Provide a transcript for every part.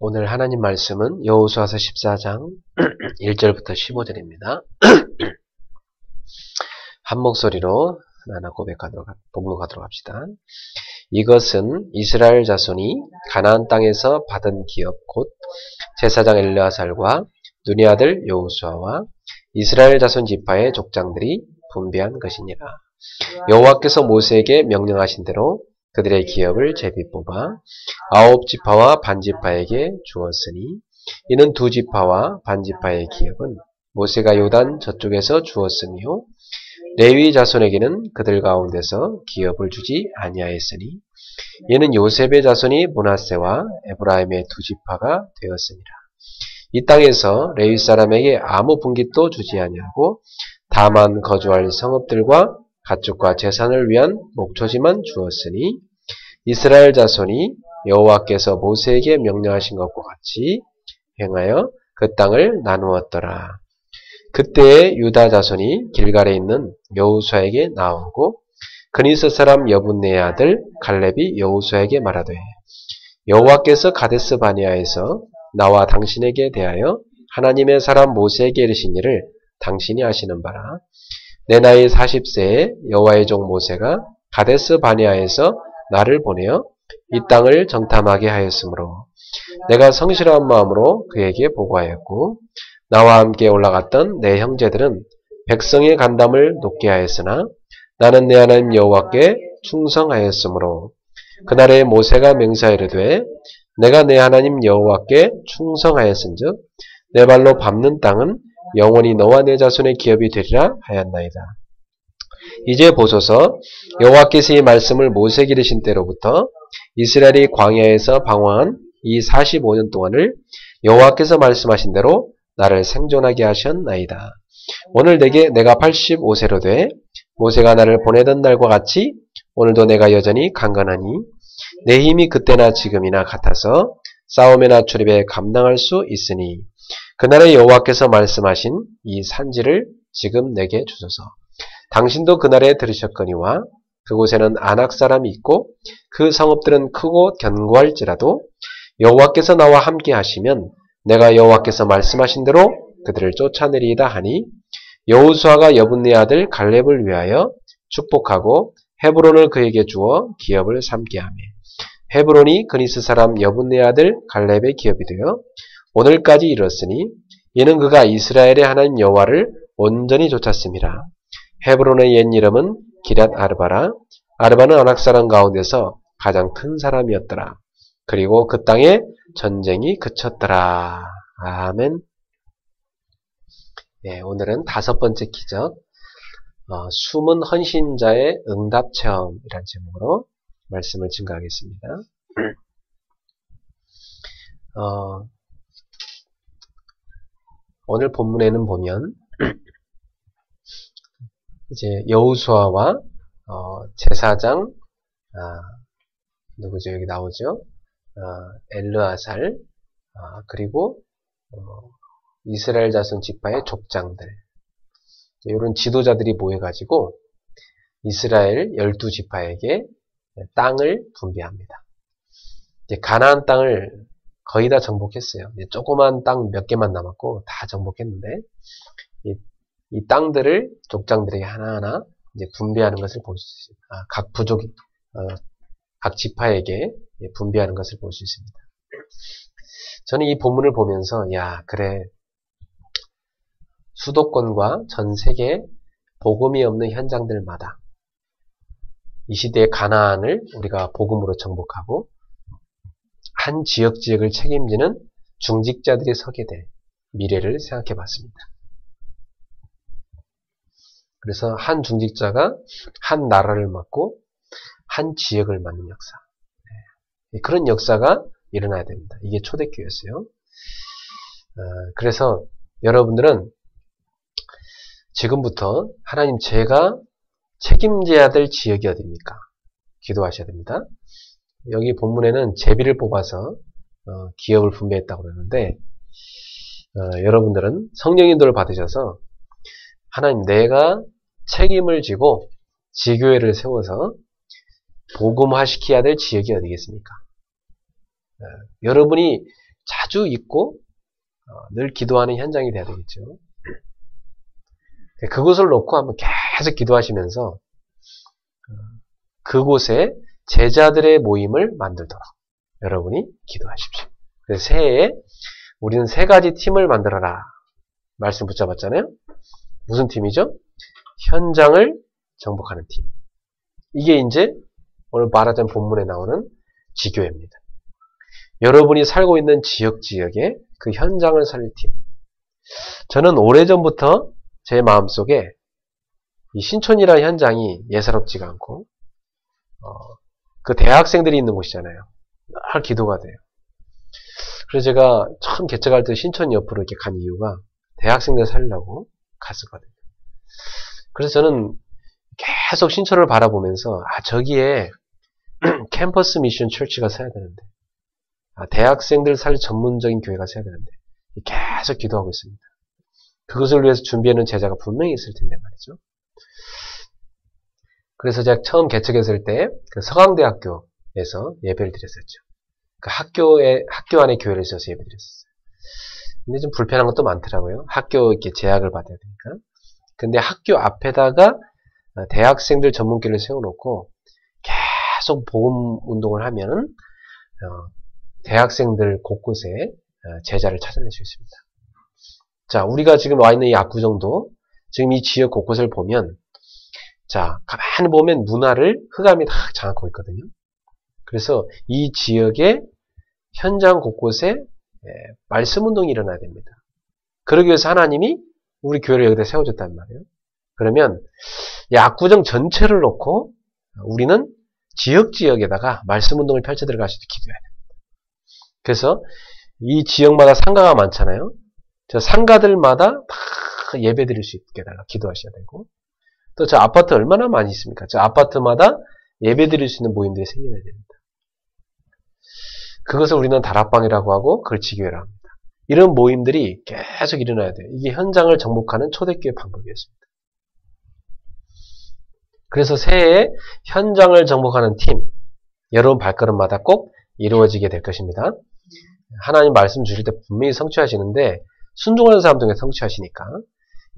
오늘 하나님 말씀은 여호수아서 14장 1절부터 15절입니다. 한 목소리로 하나 복록하도록 합시다. 이것은 이스라엘 자손이 가나안 땅에서 받은 기업 곧 제사장 엘르아살과 눈의 아들 여호수아와 이스라엘 자손 지파의 족장들이 분배한 것이니라. 여호와께서 모세에게 명령하신 대로 그들의 기업을 제비 뽑아 9지파와 반지파에게 주었으니 이는 2지파와 반지파의 기업은 모세가 요단 저쪽에서 주었으며 레위 자손에게는 그들 가운데서 기업을 주지 아니하였으니 이는 요셉의 자손이 므낫세와 에브라임의 2지파가 되었습니다. 이 땅에서 레위 사람에게 아무 분깃도 주지 아니하고 다만 거주할 성읍들과 가축과 재산을 위한 목초지만 주었으니 이스라엘 자손이 여호와께서 모세에게 명령하신 것과 같이 행하여 그 땅을 나누었더라. 그때에 유다 자손이 길갈에 있는 여호수아에게 나오고 그니스 사람 여분네의 아들 갈렙이 여호수아에게 말하되 여호와께서 가데스 바네아에서 나와 당신에게 대하여 하나님의 사람 모세에게 이르신 일을 당신이 아시는 바라. 내 나이 40세에 여호와의 종 모세가 가데스 바네아에서 나를 보내어 이 땅을 정탐하게 하였으므로 내가 성실한 마음으로 그에게 보고하였고 나와 함께 올라갔던 내 형제들은 백성의 간담을 높게 하였으나 나는 내 하나님 여호와께 충성하였으므로 그날에 모세가 맹세하이르되 내가 내 하나님 여호와께 충성하였은즉 내 발로 밟는 땅은 영원히 너와 내 자손의 기업이 되리라 하였나이다. 이제 보소서 여호와께서 이 말씀을 모세에게 이르신 때로부터 이스라엘이 광야에서 방황한 이 45년 동안을 여호와께서 말씀하신 대로 나를 생존하게 하셨나이다. 오늘 내가 85세로 돼 모세가 나를 보내던 날과 같이 오늘도 내가 여전히 강건하니 내 힘이 그때나 지금이나 같아서 싸움이나 출입에 감당할 수 있으니 그날에 여호와께서 말씀하신 이 산지를 지금 내게 주소서. 당신도 그날에 들으셨거니와 그곳에는 아낙 사람이 있고 그 성읍들은 크고 견고할지라도 여호와께서 나와 함께 하시면 내가 여호와께서 말씀하신 대로 그들을 쫓아내리이다 하니 여호수아가 여분네 아들 갈렙을 위하여 축복하고 헤브론을 그에게 주어 기업을 삼게 하며 헤브론이 그니스 사람 여분네 아들 갈렙의 기업이 되어 오늘까지 이르렀으니 이는 그가 이스라엘의 하나님 여호와를 온전히 좇았습니다. 헤브론의 옛 이름은 기럇 아르바라. 아르바는 아낙 사람 가운데서 가장 큰 사람이었더라. 그리고 그 땅에 전쟁이 그쳤더라. 아멘. 네, 오늘은 5번째 기적, 숨은 헌신자의 응답 체험이라는 제목으로 말씀을 증거하겠습니다. 오늘 본문에는 보면 이제 여호수아와 제사장 누구죠? 여기 나오죠? 엘르아살 그리고 이스라엘 자손 지파의 족장들 이런 지도자들이 모여가지고 이스라엘 12지파에게 땅을 분배합니다. 이제 가나안 땅을 거의 다 정복했어요. 이제 조그만 땅 몇 개만 남았고 다 정복했는데 이 땅들을 족장들에게 하나하나 이제 분배하는 것을 볼 수 있습니다. 각 부족, 각 지파에게 분배하는 것을 볼 수 있습니다. 저는 이 본문을 보면서 야 그래 수도권과 전 세계 복음이 없는 현장들마다 이 시대의 가나안을 우리가 복음으로 정복하고 한 지역을 책임지는 중직자들이 서게 될 미래를 생각해 봤습니다. 그래서 한 중직자가 한 나라를 맡고 한 지역을 맡는 역사. 그런 역사가 일어나야 됩니다. 이게 초대교회였어요. 그래서 여러분들은 지금부터 하나님 제가 책임져야 될 지역이 어디입니까? 기도하셔야 됩니다. 여기 본문에는 제비를 뽑아서 기업을 분배했다고 그러는데 여러분들은 성령 인도를 받으셔서 하나님 내가 책임을 지고 지교회를 세워서 복음화시켜야 될 지역이 어디겠습니까? 여러분이 자주 있고 늘 기도하는 현장이 돼야 되겠죠. 그곳을 놓고 한번 계속 기도하시면서 그곳에 제자들의 모임을 만들도록 여러분이 기도하십시오. 그래서 새해에 우리는 3가지 팀을 만들어라. 말씀 붙잡았잖아요. 무슨 팀이죠? 현장을 정복하는 팀. 이게 이제 오늘 말하자면 본문에 나오는 지교회입니다. 여러분이 살고 있는 지역에 그 현장을 살릴 팀. 저는 오래전부터 제 마음속에 이 신촌이라는 현장이 예사롭지가 않고 그 대학생들이 있는 곳이잖아요. 늘 기도가 돼요. 그래서 제가 처음 개척할 때 신촌 옆으로 이렇게 간 이유가 대학생들 살려고 갔었거든요. 그래서 저는 계속 신촌을 바라보면서 저기에 캠퍼스 미션 철치가 서야 되는데 대학생들 살 전문적인 교회가 서야 되는데 계속 기도하고 있습니다. 그것을 위해서 준비하는 제자가 분명히 있을 텐데 말이죠. 그래서 제가 처음 개척했을 때 그 서강대학교에서 예배를 드렸었죠. 그 학교 안에 교회를 지어서 예배 드렸었어요. 근데 좀 불편한 것도 많더라고요. 학교 이렇게 제약을 받아야 되니까. 근데 학교 앞에다가 대학생들 전문교를 세워놓고 계속 복음 운동을 하면 대학생들 곳곳에 제자를 찾아낼 수 있습니다. 자, 우리가 지금 와 있는 이 압구정도 지금 이 지역 곳곳을 보면 자, 가만히 보면 문화를 흑암이 다 장악하고 있거든요. 그래서 이 지역의 현장 곳곳에 말씀 운동이 일어나야 됩니다. 그러기 위해서 하나님이 우리 교회를 여기다 세워줬단 말이에요. 그러면 이 압구정 전체를 놓고 우리는 지역에다가 말씀 운동을 펼쳐 들어갈 수 있게 기도해야 됩니다. 그래서 이 지역마다 상가가 많잖아요. 저 상가들마다 다 예배 드릴 수 있게 달라 기도하셔야 되고 또 저 아파트 얼마나 많이 있습니까? 저 아파트마다 예배 드릴 수 있는 모임들이 생겨야 됩니다. 그것을 우리는 다락방이라고 하고 그걸 지교회라고 합니다. 이런 모임들이 계속 일어나야 돼요. 이게 현장을 정복하는 초대교회 방법이었습니다. 그래서 새해에 현장을 정복하는 팀, 여러분 발걸음마다 꼭 이루어지게 될 것입니다. 하나님 말씀 주실 때 분명히 성취하시는데 순종하는 사람 중에 성취하시니까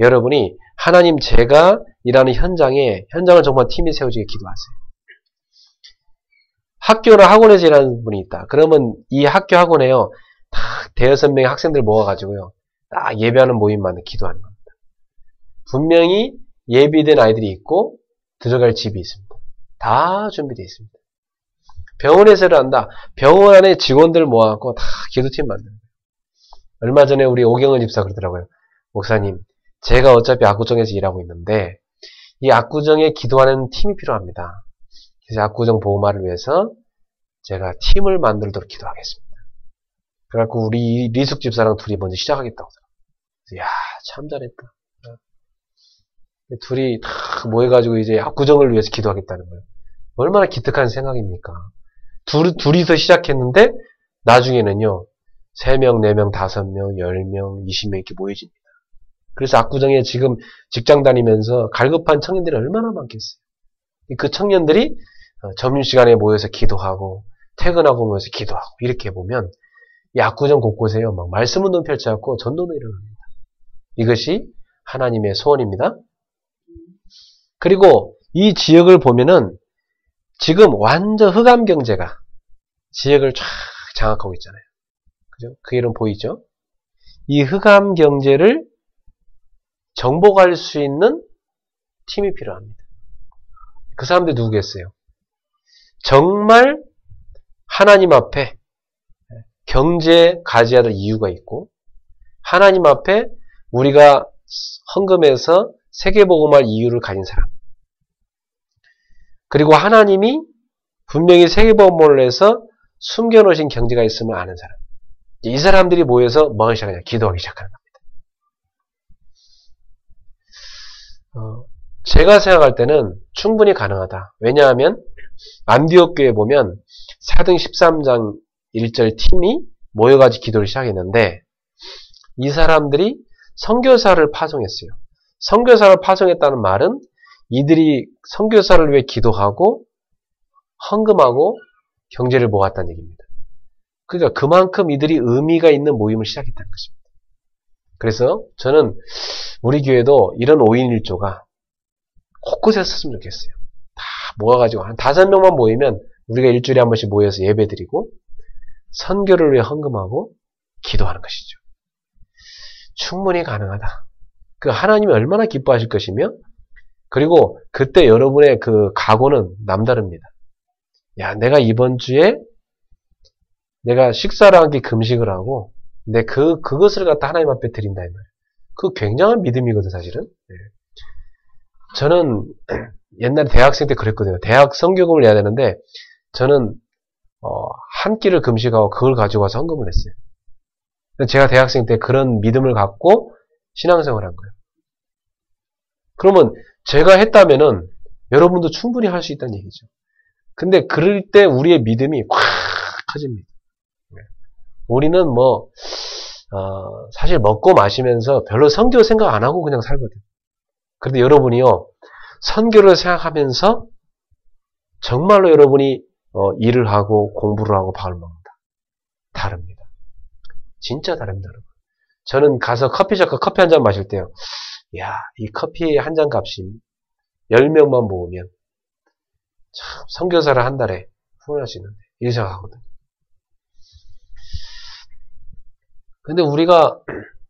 여러분이 하나님 제가 일하는 현장을 정복하는 팀이 세워지게 기도하세요. 학교나 학원에서 일하는 분이 있다. 그러면 이 학교 학원에요. 다 대여섯 명의 학생들 모아가지고요. 딱 예배하는 모임만 기도하는 겁니다. 분명히 예비된 아이들이 있고 들어갈 집이 있습니다. 다 준비되어 있습니다. 병원에서 일한다. 병원 안에 직원들 모아갖고 다 기도팀 만듭니다. 얼마 전에 우리 오경은 집사 그러더라고요. 목사님, 제가 어차피 압구정에서 일하고 있는데 이 압구정에 기도하는 팀이 필요합니다. 그래서 압구정 복음화를 위해서 제가 팀을 만들도록 기도하겠습니다. 그래갖고 우리 리숙 집사랑 둘이 먼저 시작하겠다고. 이야, 참 잘했다. 둘이 다 모여가지고 이제 압구정을 위해서 기도하겠다는 거예요. 얼마나 기특한 생각입니까? 둘이서 시작했는데 나중에는요 3명, 4명, 5명, 10명, 20명 이렇게 모여집니다. 그래서 압구정에 지금 직장 다니면서 갈급한 청년들이 얼마나 많겠어요. 그 청년들이 점심시간에 모여서 기도하고 퇴근하고 모여서 기도하고 이렇게 보면 이 압구정 곳곳에요 막 말씀 운동 펼쳐갖고 전도도 일어납니다. 이것이 하나님의 소원입니다. 그리고 이 지역을 보면은 지금 완전 흑암 경제가 지역을 쫙 장악하고 있잖아요. 그죠? 그 이름 보이죠? 이 흑암 경제를 정복할 수 있는 팀이 필요합니다. 그 사람들이 누구겠어요? 정말 하나님 앞에 경제 가져야 될 이유가 있고 하나님 앞에 우리가 헌금해서 세계복음할 이유를 가진 사람. 그리고 하나님이 분명히 세계복음을 해서 숨겨놓으신 경제가 있음을 아는 사람. 이 사람들이 모여서 뭐 하기 시작하냐? 기도하기 시작하는 겁니다. 제가 생각할 때는 충분히 가능하다. 왜냐하면 안디옥 교회에 보면 사도행 13장 1절 팀이 모여가지고 기도를 시작했는데 이 사람들이 선교사를 파송했어요. 선교사를 파송했다는 말은 이들이 선교사를 위해 기도하고 헌금하고 경제를 모았다는 얘기입니다. 그러니까 그만큼 이들이 의미가 있는 모임을 시작했다는 것입니다. 그래서 저는 우리 교회도 이런 5인 1조가 곳곳에 썼으면 좋겠어요. 다 모아가지고 한 5명만 모이면 우리가 일주일에 한 번씩 모여서 예배드리고 선교를 위해 헌금하고 기도하는 것이죠. 충분히 가능하다. 그 하나님이 얼마나 기뻐하실 것이며, 그리고 그때 여러분의 그 각오는 남다릅니다. 야, 내가 이번 주에 내가 식사를 한 게 금식을 하고, 근데 그것을 갖다 하나님 앞에 드린다 이 말이에요. 그 굉장한 믿음이거든, 사실은. 네. 저는 옛날에 대학생 때 그랬거든요. 대학 선교금을 내야 되는데, 저는 한 끼를 금식하고 그걸 가지고 와서 헌금을 했어요. 제가 대학생 때 그런 믿음을 갖고 신앙생활을 한 거예요. 그러면 제가 했다면은 여러분도 충분히 할 수 있다는 얘기죠. 근데 그럴 때 우리의 믿음이 확 커집니다. 우리는 사실 먹고 마시면서 별로 선교 생각 안 하고 그냥 살거든. 그런데 여러분이요, 선교를 생각하면서 정말로 여러분이 일을 하고 공부를 하고 밥을 먹는다. 다릅니다. 진짜 다릅니다, 여러분. 저는 가서 커피숍 커피 한 잔 마실 때요, 야, 이 커피 한 잔 값이 10명만 모으면 참 선교사를 한 달에 후원할 수 있는데 이렇게 생각하거든. 근데 우리가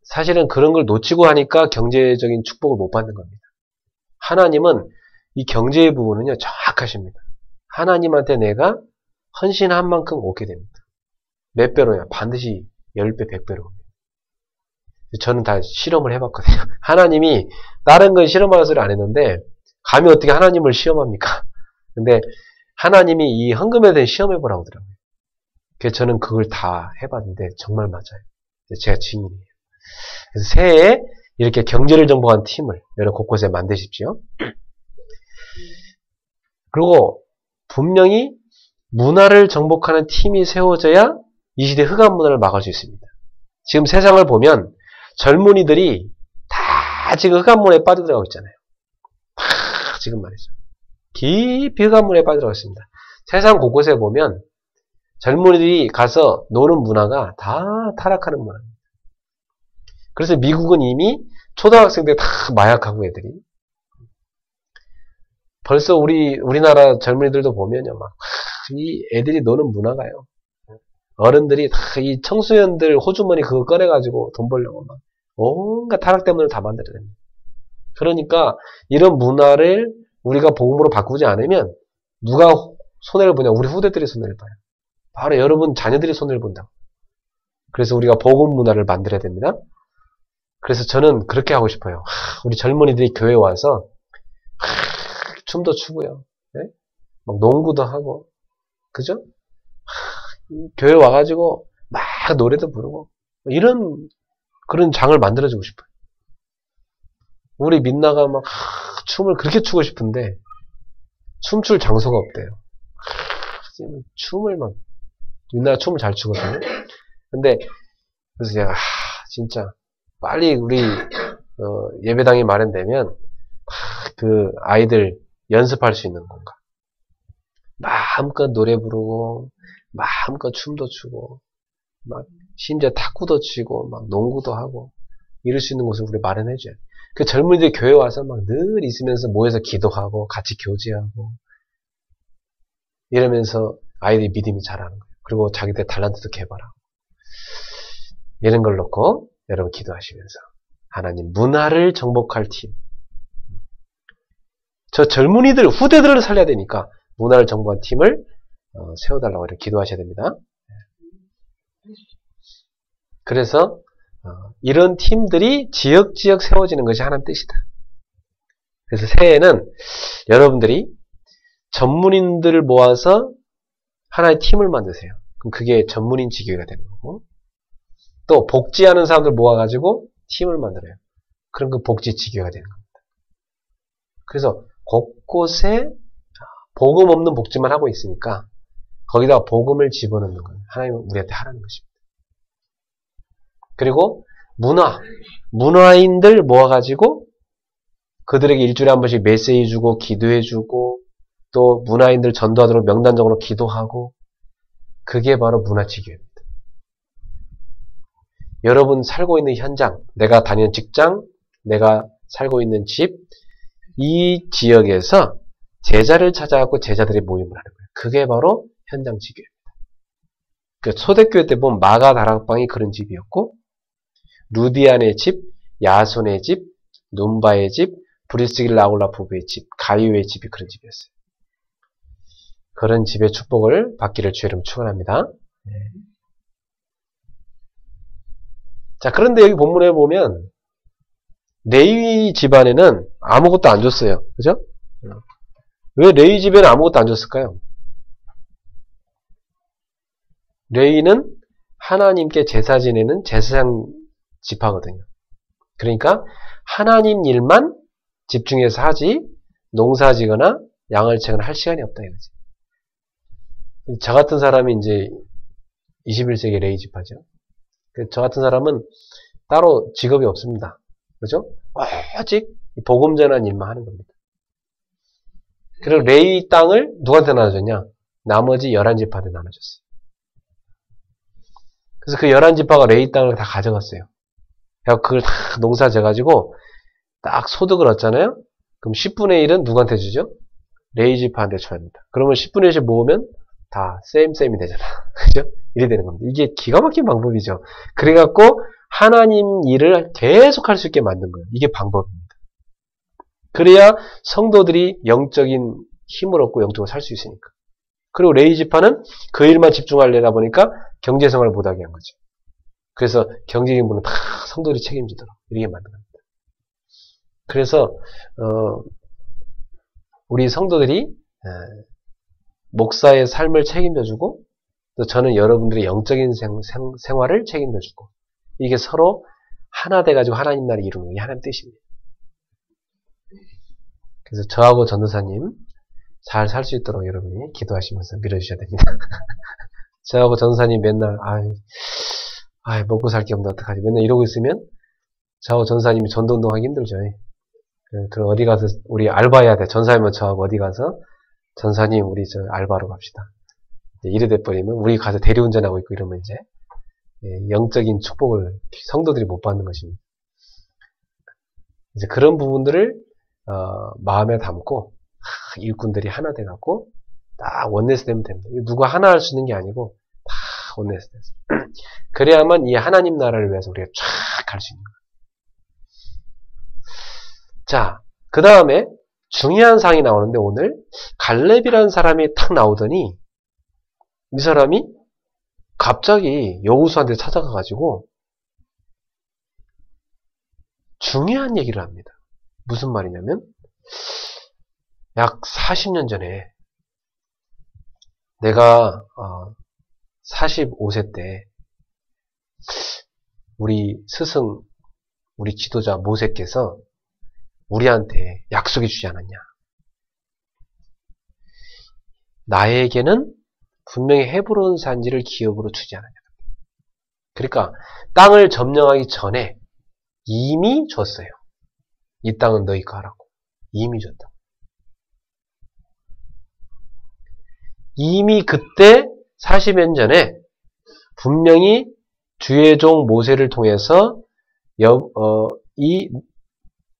사실은 그런 걸 놓치고 하니까 경제적인 축복을 못 받는 겁니다. 하나님은 이 경제의 부분은요, 정확하십니다. 하나님한테 내가 헌신한 만큼 오게 됩니다. 몇 배로냐? 반드시 10배, 100배로. 저는 다 실험을 해봤거든요. 하나님이 다른 건 실험하는 소리 안 했는데 감히 어떻게 하나님을 시험합니까? 근데 하나님이 이 헌금에 대해 시험해보라고 하더라고요. 그래서 저는 그걸 다 해봤는데 정말 맞아요. 제가 증인이에요. 그래서 새해에 이렇게 경제를 정복한 팀을 여러 곳곳에 만드십시오. 그리고 분명히 문화를 정복하는 팀이 세워져야 이 시대 흑암 문화를 막을 수 있습니다. 지금 세상을 보면 젊은이들이 다 지금 흑암 문화에 빠져들어가고 있잖아요. 지금 말이죠. 깊이 흑암 문화에 빠져들어가고 있습니다. 세상 곳곳에 보면 젊은이들이 가서 노는 문화가 다 타락하는 문화입니다. 그래서 미국은 이미 초등학생들 다 마약하고 애들이. 벌써 우리나라 젊은이들도 보면요, 이 애들이 노는 문화가요. 어른들이 다 이 청소년들 호주머니 그거 꺼내가지고 돈 벌려고 막 온갖 타락된 문화를 다 만들어냅니다. 그러니까 이런 문화를 우리가 복음으로 바꾸지 않으면 누가 손해를 보냐? 우리 후대들이 손해를 봐요. 바로 여러분 자녀들이 손해를 본다고. 그래서 우리가 복음 문화를 만들어야 됩니다. 그래서 저는 그렇게 하고 싶어요. 우리 젊은이들이 교회에 와서 춤도 추고요. 네? 막 농구도 하고, 그죠? 교회 와가지고 막 노래도 부르고 이런 그런 장을 만들어주고 싶어요. 우리 민나가 막 춤을 그렇게 추고 싶은데 춤출 장소가 없대요. 춤을 막 민나가 춤을 잘 추거든요. 근데 그래서 제가 진짜 빨리 우리 예배당이 마련되면 그 아이들 연습할 수 있는 공간, 마음껏 노래 부르고 마음껏 춤도 추고 막 심지어 탁구도 치고 막 농구도 하고 이럴 수 있는 곳을 우리 마련해줘요. 그 젊은이들 교회 와서 막 늘 있으면서 모여서 기도하고 같이 교제하고 이러면서 아이들이 믿음이 자라는 거예요. 그리고 자기들 탤런트도 개발하고 이런 걸 놓고 여러분 기도하시면서 하나님 문화를 정복할 팀, 저 젊은이들 후대들을 살려야 되니까 문화를 정복한 팀을 세워달라고 이렇게 기도하셔야 됩니다. 그래서 이런 팀들이 지역지역 세워지는 것이 하나님 뜻이다. 그래서 새해에는 여러분들이 전문인들을 모아서 하나의 팀을 만드세요. 그럼 그게 전문인 지교회가 되는 거고, 또 복지하는 사람들 모아가지고 팀을 만들어요. 그럼 그 복지 지교회가 되는 겁니다. 그래서 곳곳에 복음 없는 복지만 하고 있으니까 거기다가 복음을 집어넣는 거예요. 하나님은 우리한테 하라는 것입니다. 그리고 문화인들 모아가지고 그들에게 일주일에 한 번씩 메시지 주고 기도해주고 또 문화인들 전도하도록 명단적으로 기도하고, 그게 바로 문화지교회입니다. 여러분 살고 있는 현장, 내가 다니는 직장, 내가 살고 있는 집, 이 지역에서 제자를 찾아갖고 제자들이 모임을 하는 거예요. 그게 바로 현장 지교입니다. 그 초대교회 때 보면 마가 다락방이 그런 집이었고, 루디안의 집, 야손의 집, 눈바의 집, 브리스길라 아굴라 부부의 집, 가이오의 집이 그런 집이었어요. 그런 집의 축복을 받기를 주의 이름으로 축원합니다. 자, 그런데 여기 본문에 보면 레위 집안에는 아무것도 안 줬어요. 그죠? 왜 레위 집에는 아무것도 안 줬을까요? 레위는 하나님께 제사 지내는 제사장 지파거든요. 그러니까 하나님 일만 집중해서 하지 농사 지거나 양을 채거나 할 시간이 없다 이거지. 저 같은 사람이 이제 21세기 레위 지파죠. 저 같은 사람은 따로 직업이 없습니다. 그죠? 오직 복음 전하는 일만 하는 겁니다. 그리고 레위 땅을 누구한테 나눠줬냐? 나머지 11지파한테 나눠줬어요. 그래서 그 11지파가 레위 땅을 다 가져갔어요. 그래서 그걸 다 농사 져가지고 딱 소득을 얻잖아요? 그럼 10분의 1은 누구한테 주죠? 레위 지파한테 줘야 합니다. 그러면 10분의 1씩 모으면 다 쌤이 되잖아. 그죠? 이래 되는 겁니다. 이게 기가 막힌 방법이죠. 그래갖고 하나님 일을 계속 할 수 있게 만든 거예요. 이게 방법입니다. 그래야 성도들이 영적인 힘을 얻고 영적으로 살 수 있으니까. 그리고 레위 지파는 그 일만 집중하려다 보니까 경제생활을 못하게 한 거죠. 그래서 경제적인 부분은 다 성도들이 책임지도록 이렇게 만든 겁니다. 그래서 우리 성도들이 목사의 삶을 책임져주고 또 저는 여러분들의 영적인 생활을 책임져주고 이게 서로 하나 돼가지고 하나님 나라를 이루는 게 하나님 뜻입니다. 그래서 저하고 전도사님 잘 살 수 있도록 여러분이 기도하시면서 밀어주셔야 됩니다. 저하고 전도사님 맨날 먹고 살 게 없는데 어떡하지 맨날 이러고 있으면 저하고 전도사님이 전도운동하기 힘들죠. 그럼 어디 가서 우리 알바해야 돼. 전사님은 저하고 어디 가서 전사님 우리 저 알바로 갑시다. 이래 돼버리면 우리 가서 대리운전하고 있고 이러면 이제 영적인 축복을 성도들이 못 받는 것입니다. 이제 그런 부분들을 마음에 담고 일꾼들이 하나 돼갖고 딱 원내스 되면 됩니다. 누가 하나 할 수 있는 게 아니고 다 원내스 돼서 그래야만 이 하나님 나라를 위해서 우리가 쫙 갈 수 있는 거예요. 자, 그 다음에 중요한 사항이 나오는데 오늘 갈렙이라는 사람이 탁 나오더니 이 사람이 갑자기 여호수아한테 찾아가가지고 중요한 얘기를 합니다. 무슨 말이냐면 약 40년 전에 내가 45세 때 우리 스승, 우리 지도자 모세께서 우리한테 약속해 주지 않았냐. 나에게는 분명히 헤브론 산지를 기업으로 주지 않았냐. 그러니까 땅을 점령하기 전에 이미 줬어요. 이 땅은 너희 거 하라고. 이미 줬다. 이미 그때 40년 전에 분명히 주의 종 모세를 통해서 이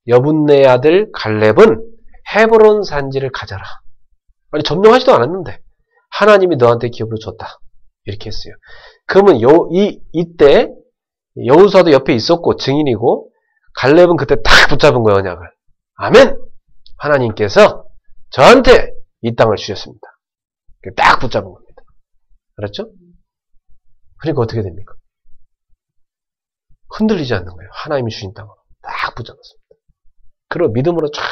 여분네 아들 갈렙은 헤브론 산지를 가져라. 아니 점령하지도 않았는데 하나님이 너한테 기업으로 줬다. 이렇게 했어요. 그러면 이때 여호수아도 옆에 있었고 증인이고 갈렙은 그때 딱 붙잡은 거예요. 언약을. 아멘. 하나님께서 저한테 이 땅을 주셨습니다. 딱 붙잡은 겁니다. 알았죠? 그러니까 어떻게 됩니까? 흔들리지 않는 거예요. 하나님이 주신 땅으로 딱 붙잡았습니다. 그리고 믿음으로 쫙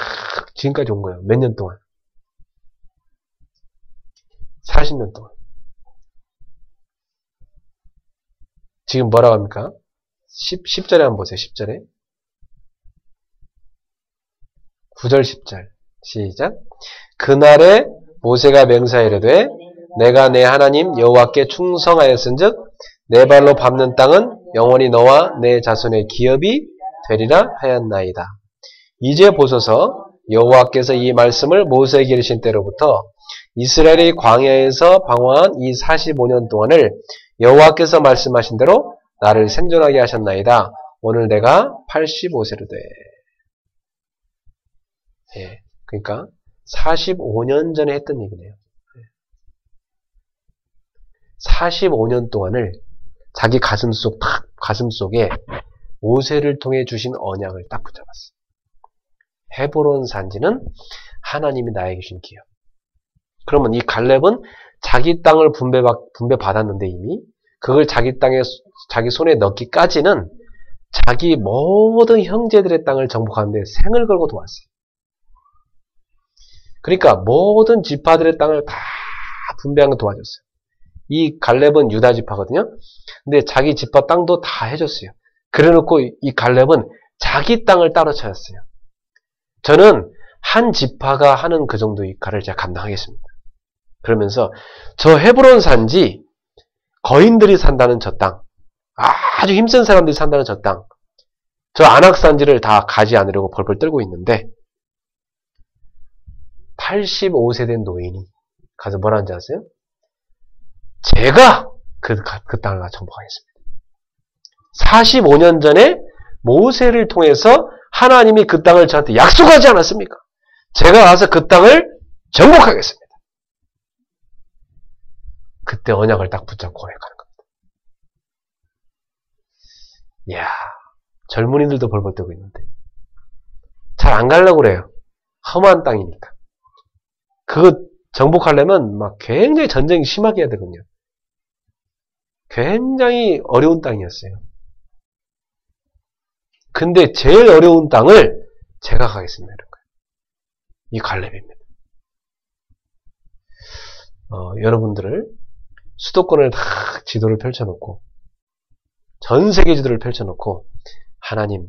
지금까지 온 거예요. 몇 년 동안? 40년 동안. 지금 뭐라고 합니까? 10절에 한번 보세요. 10절에. 9절 10절. 시작. 그날에 모세가 맹세하이르되 내가 내 하나님 여호와께 충성하였은즉 내 발로 밟는 땅은 영원히 너와 내 자손의 기업이 되리라 하였나이다. 이제 보소서 여호와께서 이 말씀을 모세에게 이르신 때로부터 이스라엘이 광야에서 방황한 이 45년 동안을 여호와께서 말씀하신 대로 나를 생존하게 하셨나이다. 오늘 내가 85세로 돼. 예, 그러니까 45년 전에 했던 얘기네요. 45년 동안을 자기 가슴속에 모세를 통해 주신 언약을 딱 붙잡았어요. 헤브론 산지는 하나님이 나에게 주신 기업. 그러면 이 갈렙은 자기 땅을 분배받았는데 이미 그걸 자기 손에 넣기까지는 자기 모든 형제들의 땅을 정복하는데 생을 걸고 도왔어요. 그러니까 모든 지파들의 땅을 다 분배한 거 도와줬어요. 이 갈렙은 유다 지파거든요. 근데 자기 지파 땅도 다 해줬어요. 그래놓고 이 갈렙은 자기 땅을 따로 찾았어요. 저는 한 지파가 하는 그 정도 역할을 제가 감당하겠습니다. 그러면서 저 헤브론 산지 거인들이 산다는 저 땅, 아주 힘센 사람들이 산다는 저 땅, 저 안악산지를 다 가지 않으려고 벌벌 떨고 있는데 85세 된 노인이 가서 뭐라는지 아세요? 제가 그 땅을 정복하겠습니다. 45년 전에 모세를 통해서 하나님이 그 땅을 저한테 약속하지 않았습니까? 제가 가서 그 땅을 정복하겠습니다. 그때 언약을 딱 붙잡고 고백하는 겁니다. 이야, 젊은이들도 벌벌 떠고 있는데 잘 안 가려고 그래요. 험한 땅이니까. 그거 정복하려면 막 굉장히 전쟁이 심하게 해야 되거든요. 굉장히 어려운 땅이었어요. 근데 제일 어려운 땅을 제가 가겠습니다. 이런 거예요. 이 갈렙입니다. 여러분들을 수도권을 다 지도를 펼쳐놓고 전 세계 지도를 펼쳐놓고 하나님,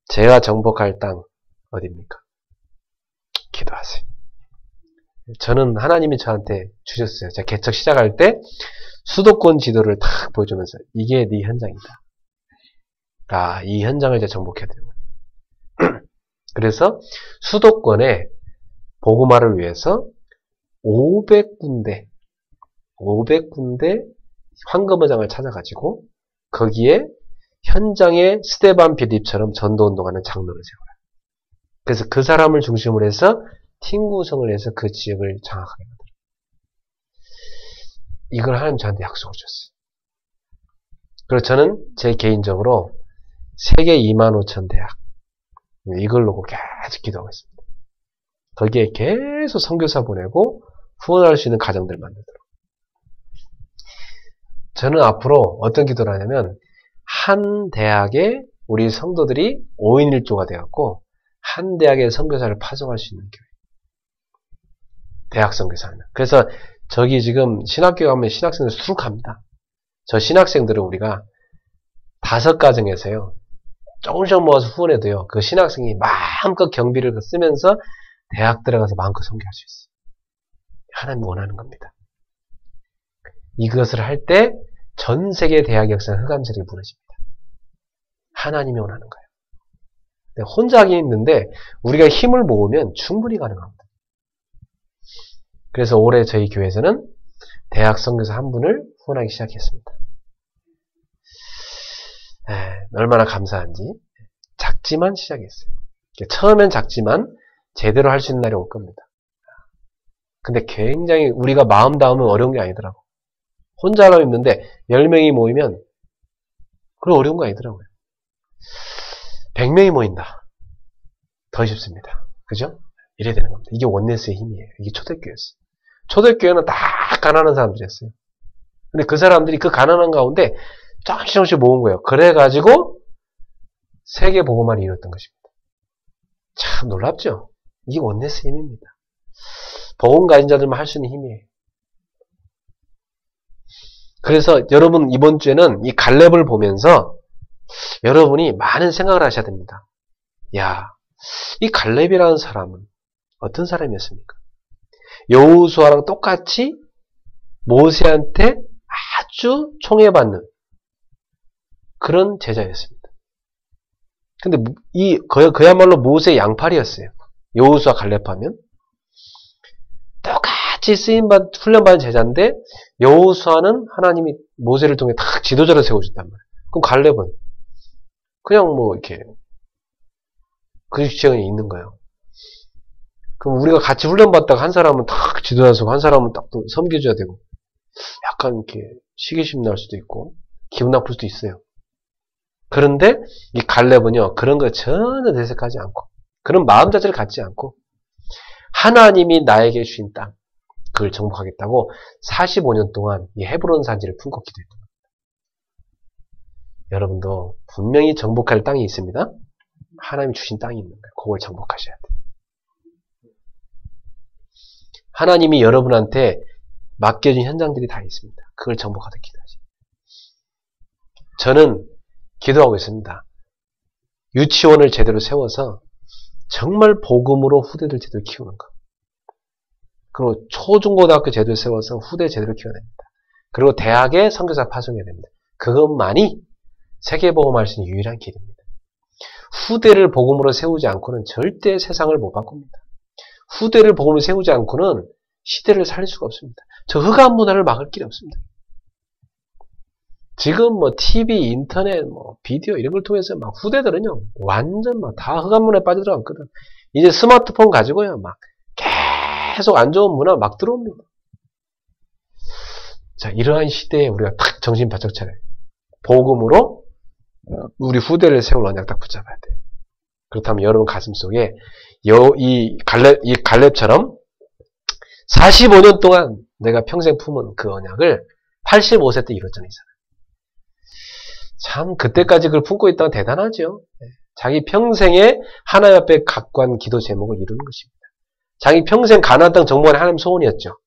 제가 정복할 땅 어디입니까? 기도하세요. 저는 하나님이 저한테 주셨어요. 제가 개척 시작할 때 수도권 지도를 탁 보여주면서 이게 네 현장이다. 이 현장을 제가 정복해야 되는 거예요. 그래서 수도권에 복음화를 위해서 500군데 황금어장을 찾아가지고 거기에 현장에 스데반 빌립처럼 전도운동하는 장로를 세워라. 그래서 그 사람을 중심으로 해서 팀 구성을 해서 그 지역을 장악하게 만들어요. 이걸 하나님 저한테 약속을 줬어요. 그래서 저는 제 개인적으로 세계 25,000 대학 이걸 놓고 계속 기도하고 있습니다. 거기에 계속 선교사 보내고 후원할 수 있는 가정들을 만들도록. 저는 앞으로 어떤 기도를 하냐면 한 대학에 우리 성도들이 5인 1조가 되었고 한 대학의 선교사를 파송할 수 있는 교회. 대학 선교사는. 그래서 저기 지금 신학교에 가면 신학생들 수룩합니다. 저 신학생들은 우리가 5가정에서요. 조금씩 모아서 후원해도요. 그 신학생이 마음껏 경비를 쓰면서 대학 들어가서 마음껏 선교할 수 있어요. 하나님 원하는 겁니다. 이것을 할 때 전 세계 대학 역사는 흑암세력이 무너집니다. 하나님이 원하는 거예요. 혼자 하긴 힘든데 우리가 힘을 모으면 충분히 가능합니다. 그래서 올해 저희 교회에서는 대학 선교사 한 분을 후원하기 시작했습니다. 얼마나 감사한지. 작지만 시작했어요. 처음엔 작지만 제대로 할 수 있는 날이 올 겁니다. 근데 굉장히 우리가 마음 닿으면 어려운 게 아니더라고. 혼자 하려고 했는데 10명이 모이면 그건 어려운 거 아니더라고요. 100명이 모인다. 더 쉽습니다. 그죠? 이래야 되는 겁니다. 이게 원네스의 힘이에요. 이게 초대교회였어요. 초대교회는 다 가난한 사람들이었어요. 근데 그 사람들이 그 가난한 가운데 조금씩 모은 거예요. 그래가지고 세계 복음화를 이뤘던 것입니다. 참 놀랍죠? 이게 원네스의 힘입니다. 복음 가진 자들만 할 수 있는 힘이에요. 그래서 여러분 이번 주에는 이 갈렙을 보면서 여러분이 많은 생각을 하셔야 됩니다. 야, 이 갈렙이라는 사람은 어떤 사람이었습니까? 여호수아랑 똑같이 모세한테 아주 총애받는 그런 제자였습니다. 근데 그야말로 모세의 양팔이었어요. 여호수아 갈렙하면 똑같이 훈련받은 제자인데 여호수아는 하나님이 모세를 통해 다 지도자로 세워줬단 말이에요. 그럼 갈렙은 그냥 뭐 이렇게 그 지형에 있는 거예요. 그럼 우리가 같이 훈련받다가 한 사람은 딱 지도자서고 한 사람은 딱 또 섬겨줘야 되고 약간 이렇게 시기심 날 수도 있고 기분 나쁠 수도 있어요. 그런데 이 갈렙은요 그런 거 전혀 내색하지 않고 그런 마음 자체를 갖지 않고 하나님이 나에게 주신 땅 그걸 정복하겠다고 45년 동안 이 헤브론 산지를 품고 기도했던 겁니다. 여러분도 분명히 정복할 땅이 있습니다. 하나님이 주신 땅이 있는 거예요. 그걸 정복하셔야 돼요. 하나님이 여러분한테 맡겨진 현장들이 다 있습니다. 그걸 정복하도록 기도하세요. 저는 기도하고 있습니다. 유치원을 제대로 세워서 정말 복음으로 후대들 제대로 키우는 것. 그리고 초중고등학교 제대로 세워서 후대 제대로 키워냅니다. 그리고 대학에 선교사 파송해야 됩니다. 그것만이 세계복음할 수 있는 유일한 길입니다. 후대를 복음으로 세우지 않고는 절대 세상을 못 바꿉니다. 후대를 복음으로 세우지 않고는 시대를 살릴 수가 없습니다. 저 흑암 문화를 막을 길이 없습니다. 지금 뭐 TV, 인터넷, 뭐 비디오 이런 걸 통해서 막 후대들은요 완전 막 다 흑암 문화에 빠져들어갔거든. 이제 스마트폰 가지고요 막 계속 안 좋은 문화 막 들어옵니다. 자, 이러한 시대에 우리가 탁 정신 바짝 차려요. 복음으로 우리 후대를 세울 언약 딱 붙잡아야 돼요. 그렇다면 여러분 가슴 속에 이 갈렙처럼 45년 동안 내가 평생 품은 그 언약을 85세 때 이뤘잖아요. 참 그때까지 그걸 품고 있다면 대단하죠. 자기 평생에 하나님 앞에 각관 기도 제목을 이루는 것입니다. 자기 평생 가나안 땅 정복하는 하나님 소원이었죠.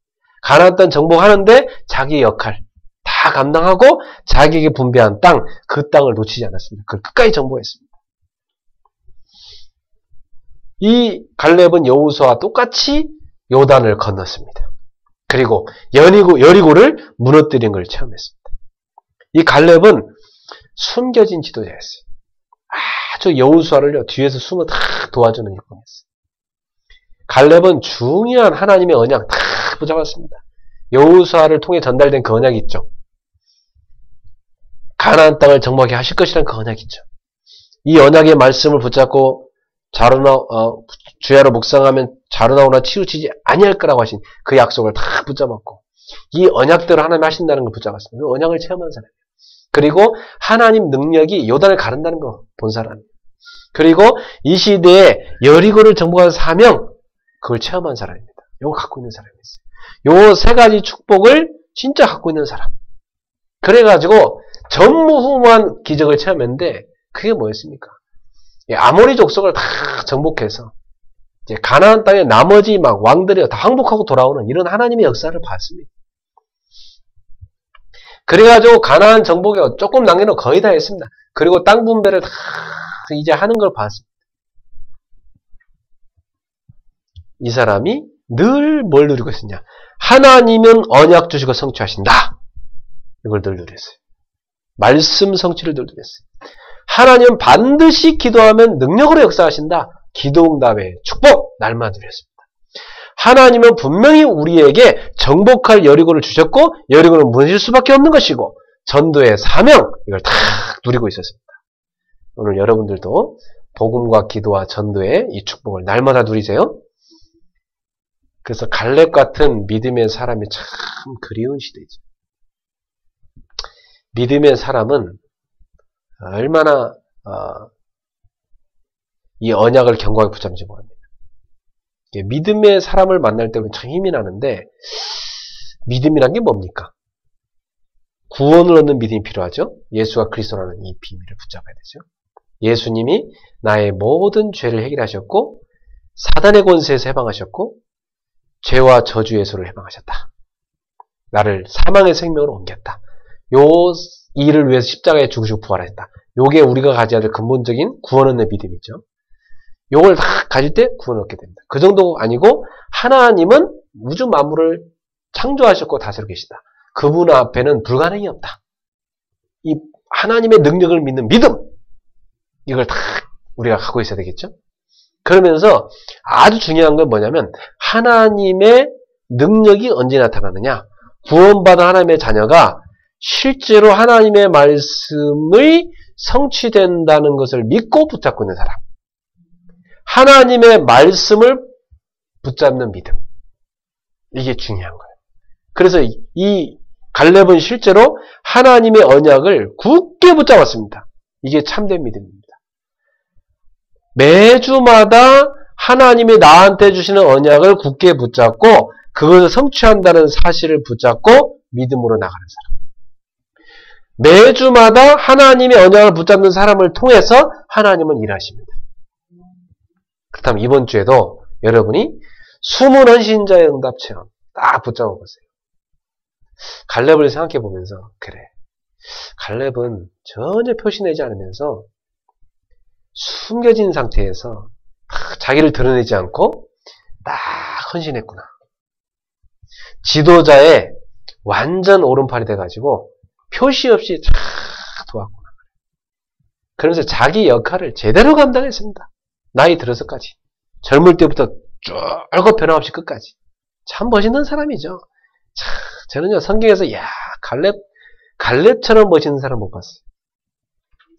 가나안 땅 정복하는데 자기 역할 다 감당하고 자기에게 분배한 땅, 그 땅을 놓치지 않았습니다. 그걸 끝까지 정복했습니다. 이 갈렙은 여호수아와 똑같이 요단을 건넜습니다. 그리고 여리고를 무너뜨린 걸 체험했습니다. 이 갈렙은 숨겨진 지도자였어요. 아주 여호수아를 뒤에서 숨어 다 도와주는 일꾼이었어요. 갈렙은 중요한 하나님의 언약 다 붙잡았습니다. 여호수아를 통해 전달된 그 언약이 있죠. 가나안 땅을 정복하게 하실 것이라는 그 언약이 있죠. 이 언약의 말씀을 붙잡고 주야로 묵상하면 자루나오나 치우치지 아니할 거라고 하신 그 약속을 다 붙잡았고 이 언약대로 하나님 하신다는 걸 붙잡았습니다. 그 언약을 체험한 사람이에요. 그리고 하나님 능력이 요단을 가른다는 거 본 사람이에요. 그리고 이 시대에 여리고를 정복한 사명 그걸 체험한 사람입니다. 이거 갖고 있는 사람이었어요. 요 세 가지 축복을 진짜 갖고 있는 사람. 그래가지고 전무후무한 기적을 체험했는데 그게 뭐였습니까? 아모리 족속을 다 정복해서 이제 가나안 땅의 나머지 막 왕들이 다 항복하고 돌아오는 이런 하나님의 역사를 봤습니다. 그래가지고 가나안 정복에 조금 남겨놓고 거의 다 했습니다. 그리고 땅 분배를 다 이제 하는 걸 봤습니다. 이 사람이 늘 뭘 누리고 있었냐? 하나님은 언약 주시고 성취하신다. 이걸 늘 누렸어요. 말씀 성취를 늘 누렸어요. 하나님은 반드시 기도하면 능력으로 역사하신다. 기도응답의 축복 날마다 누렸습니다. 하나님은 분명히 우리에게 정복할 여리고를 주셨고 여리고는 무너질 수밖에 없는 것이고 전도의 사명 이걸 다 누리고 있었습니다. 오늘 여러분들도 복음과 기도와 전도의 이 축복을 날마다 누리세요. 그래서 갈렙 같은 믿음의 사람이 참 그리운 시대죠. 믿음의 사람은 얼마나 이 언약을 견고하게 붙잡는지 모릅니다. 믿음의 사람을 만날 때는 참 힘이 나는데 믿음이란 게 뭡니까? 구원을 얻는 믿음이 필요하죠. 예수가 그리스도라는 이 비밀을 붙잡아야 되죠. 예수님이 나의 모든 죄를 해결하셨고 사단의 권세에서 해방하셨고 죄와 저주의 소를 해방하셨다. 나를 사망의 생명으로 옮겼다. 요 일을 위해서 십자가에 죽으시고 부활하셨다. 요게 우리가 가져야 될 근본적인 구원 얻는 믿음이죠. 요걸 다 가질 때 구원을 얻게 됩니다. 그 정도 아니고 하나님은 우주 만물을 창조하셨고 다스리고 계시다. 그분 앞에는 불가능이 없다. 이 하나님의 능력을 믿는 믿음 이걸 다 우리가 갖고 있어야 되겠죠. 그러면서 아주 중요한 건 뭐냐면 하나님의 능력이 언제 나타나느냐. 구원받은 하나님의 자녀가 실제로 하나님의 말씀의 성취된다는 것을 믿고 붙잡고 있는 사람. 하나님의 말씀을 붙잡는 믿음. 이게 중요한 거예요. 그래서 이 갈렙은 실제로 하나님의 언약을 굳게 붙잡았습니다. 이게 참된 믿음입니다. 매주마다 하나님이 나한테 주시는 언약을 굳게 붙잡고 그것을 성취한다는 사실을 붙잡고 믿음으로 나가는 사람. 매주마다 하나님의 언약을 붙잡는 사람을 통해서 하나님은 일하십니다. 그렇다면 이번 주에도 여러분이 숨은 헌신자의 응답 체험 딱 붙잡아 보세요. 갈렙을 생각해 보면서 그래. 갈렙은 전혀 표시내지 않으면서 숨겨진 상태에서 자기를 드러내지 않고 딱 헌신했구나. 지도자의 완전 오른팔이 돼가지고 표시 없이 쫙 도왔구나. 그러면서 자기 역할을 제대로 감당했습니다. 나이 들어서까지. 젊을 때부터 쭉 변함없이 끝까지. 참 멋있는 사람이죠. 참, 저는요, 성경에서, 갈렙처럼 멋있는 사람 못 봤어요.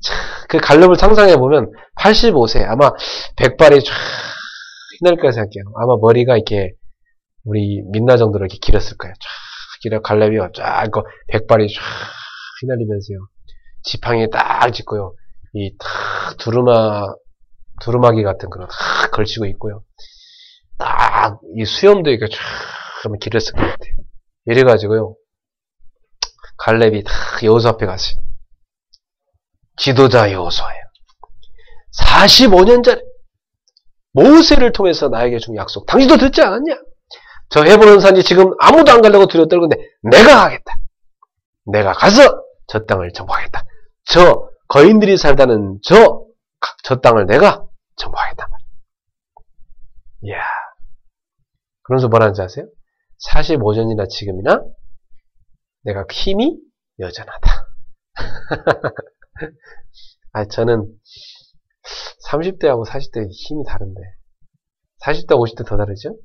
참, 그 갈렙을 상상해보면 85세, 아마 백발이 쫙 휘날릴 거라 생각해요. 아마 머리가 이렇게, 우리 민나 정도로 이렇게 길었을 거예요. 쫙 길어, 갈렙이 쫙, 백발이 쫙 휘날리면서요. 지팡이 딱 짚고요. 이 탁, 두루마기 같은 그런 탁 걸치고 있고요. 딱, 이 수염도 이렇게 쫙, 그러면 길었을 것 같아요. 이래가지고요. 갈렙이 딱 여호수 앞에 갔어요. 지도자 여호수아예요. 45년 전에 모세를 통해서 나에게 준 약속. 당신도 듣지 않았냐? 저 헤브론 산지 지금 아무도 안 가려고 뒤로 떨는데 내가 가겠다. 내가 가서 저 땅을 정복하겠다. 저 거인들이 살다는 저 땅을 내가 정복하겠다. 이야. 그러면서 뭐라는지 아세요? 45년이나 지금이나 내가 힘이 여전하다. 저는 30대하고 40대 힘이 다른데 40대, 50대 더 다르죠?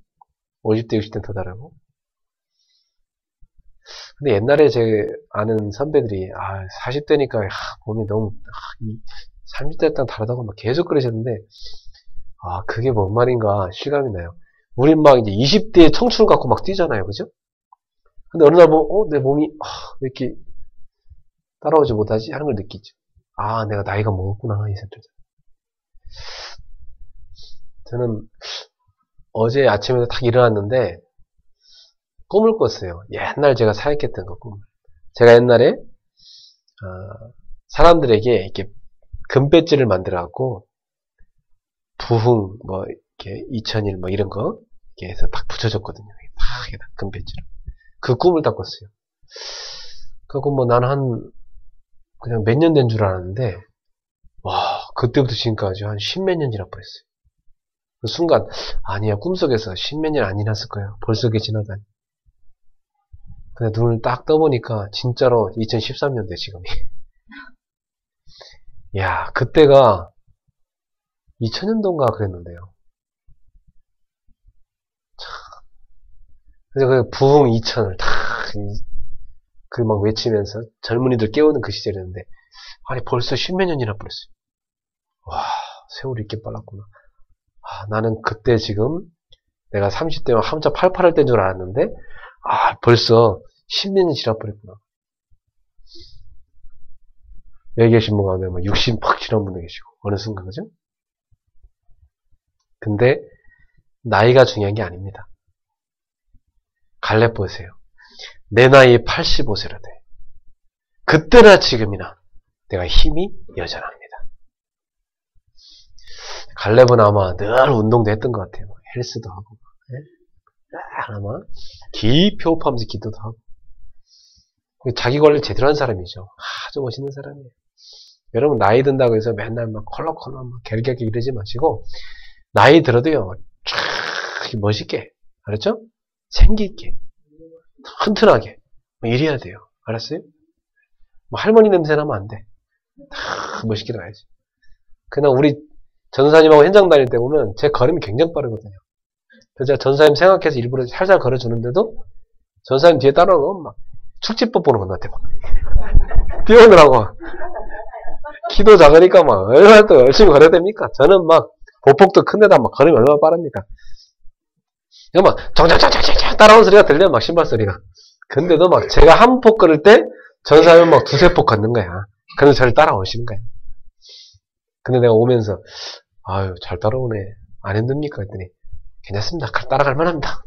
50대, 60대 더 다르고. 근데 옛날에 제 아는 선배들이 40대니까 몸이 너무 30대 때랑 다르다고 막 계속 그러셨는데 그게 뭔 말인가 실감이 나요. 우린 막 이제 20대의 청춘을 갖고 막 뛰잖아요. 그죠? 근데 어느 날 보면 내 몸이 왜 이렇게 따라오지 못하지? 하는 걸 느끼죠. 내가 나이가 먹었구나 이 생각. 저는 어제 아침에 딱 일어났는데 꿈을 꿨어요. 옛날 제가 사역했던 그 꿈. 제가 옛날에 사람들에게 이렇게 금배지를 만들어 갖고 부흥 뭐 이렇게 2000일 뭐 이런 거 이렇게 해서 딱 붙여줬거든요. 딱 금배지로. 그 꿈을 딱 꿨어요. 그거 뭐 나는 그냥 몇 년 된 줄 알았는데 그때부터 지금까지 한 10몇 년 지나 버렸어요. 그 순간 아니야, 꿈속에서 10몇 년 안 지났을 거예요. 벌써 그게 지나다니. 근데 눈을 딱 떠보니까 진짜로 2013년대 지금이. 야, 그때가 2000년도인가 그랬는데요. 그래서 그 부흥 2000을 그 막 외치면서 젊은이들 깨우는 그 시절이었는데 벌써 10몇 년 지나 버렸어요. 와, 세월이 이렇게 빨랐구나. 나는 그때 지금 내가 30대면 한참 팔팔할 때인 줄 알았는데 벌써 10몇 년 지나 버렸구나. 여기 계신 분 가운데 60 팍 지난 분도 계시고 어느 순간 그죠? 근데 나이가 중요한 게 아닙니다. 갈렙 보세요. 내 나이 85세라 돼. 그때나 지금이나 내가 힘이 여전합니다. 갈렙은 아마 늘 운동도 했던 것 같아요. 헬스도 하고, 아마 깊이 호흡하면서 기도도 하고. 자기 관리 제대로 한 사람이죠. 아주 멋있는 사람이에요. 여러분 나이 든다고 해서 맨날 막 컬럭컬럭 막 결격이 이러지 마시고 나이 들어도요 쫙 멋있게, 알았죠? 생기있게, 튼튼하게 이래야 돼요. 알았어요? 뭐 할머니 냄새 나면 안 돼. 다 멋있게 나야지. 그냥 우리 전사님하고 현장 다닐 때 보면 제 걸음이 굉장히 빠르거든요. 그래서 제가 전사님 생각해서 일부러 살살 걸어주는데도 전사님 뒤에 따라오면 막 축지법 보는 건 나한테 막. 뛰어오느라고. 키도 작으니까 막, 얼마나 또 열심히 걸어야 됩니까? 저는 막, 보폭도 큰 데다 막 걸으면 얼마나 빠릅니까? 이거 막, 정정정정정 따라오는 소리가 들려요, 막 신발 소리가. 근데도 막, 제가 한 폭 걸을 때, 전 사람은 막 두세 폭 걷는 거야. 그래서 저를 따라오시는 거야. 근데 내가 오면서, 아유, 잘 따라오네. 안 힘듭니까? 했더니, 괜찮습니다. 따라갈 만합니다.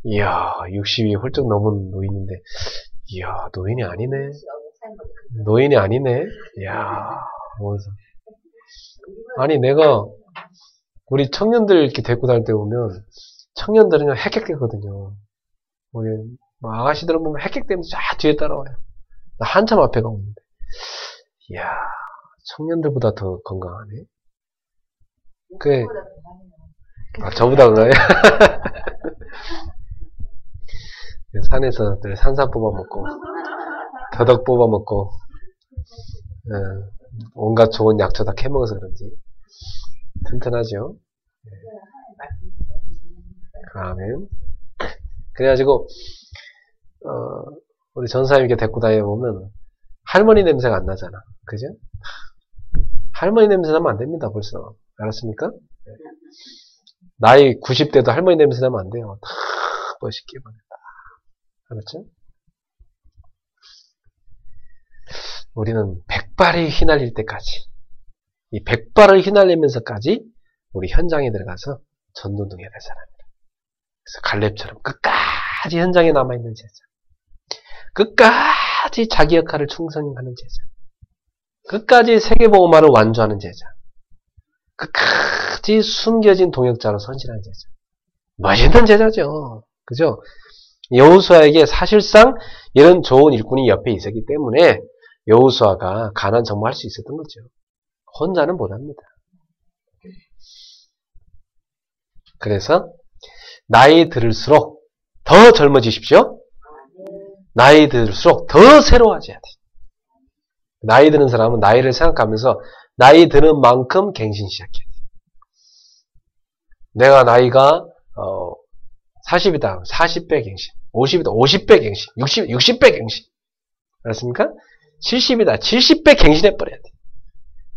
이야, 60이 훌쩍 넘은 노인인데, 이야, 노인이 아니네. 노인이 아니네. 이야, 뭐면서. 아니, 내가, 우리 청년들 이렇게 데리고 다닐 때 보면, 청년들은 그냥 헥헥대거든요. 우리, 뭐 아가씨들은 보면 헥헥대면서 쫙 뒤에 따라와요. 나 한참 앞에 가고 있는데. 이야, 청년들보다 더 건강하네. 그래. 아, 저보다 건강해? 산에서 늘 산삼 뽑아먹고, 더덕 뽑아먹고, 온갖 좋은 약초 다 캐먹어서 그런지. 튼튼하죠? 아멘. 그래가지고, 우리 전사님 이렇게 데리고 다녀보면, 할머니 냄새가 안 나잖아. 그죠? 할머니 냄새 나면 안 됩니다, 벌써. 알았습니까? 나이 90대도 할머니 냄새 나면 안 돼요. 다 멋있게 보낸다. 알았죠? 우리는 백발이 휘날릴 때까지, 이 백발을 휘날리면서까지 우리 현장에 들어가서 전도등해야 될 사람이다. 그래서 갈렙처럼 끝까지 현장에 남아있는 제자, 끝까지 자기 역할을 충성히 하는 제자, 끝까지 세계복음화를 완주하는 제자, 끝까지 숨겨진 동역자로 선실하는 제자. 멋있는 제자죠. 그죠? 여호수아에게 사실상 이런 좋은 일꾼이 옆에 있었기 때문에 여호수아가 가나안 정복할 수 있었던 거죠. 혼자는 못합니다. 그래서 나이 들을수록 더 젊어지십시오. 나이 들을수록 더 새로워져야 돼. 나이 드는 사람은 나이를 생각하면서 나이 드는 만큼 갱신 시작해야 돼. 내가 나이가 40이다. 40배 갱신. 50이다. 50배 갱신. 60배 갱신. 알았습니까? 70이다. 70배 갱신해버려야 돼.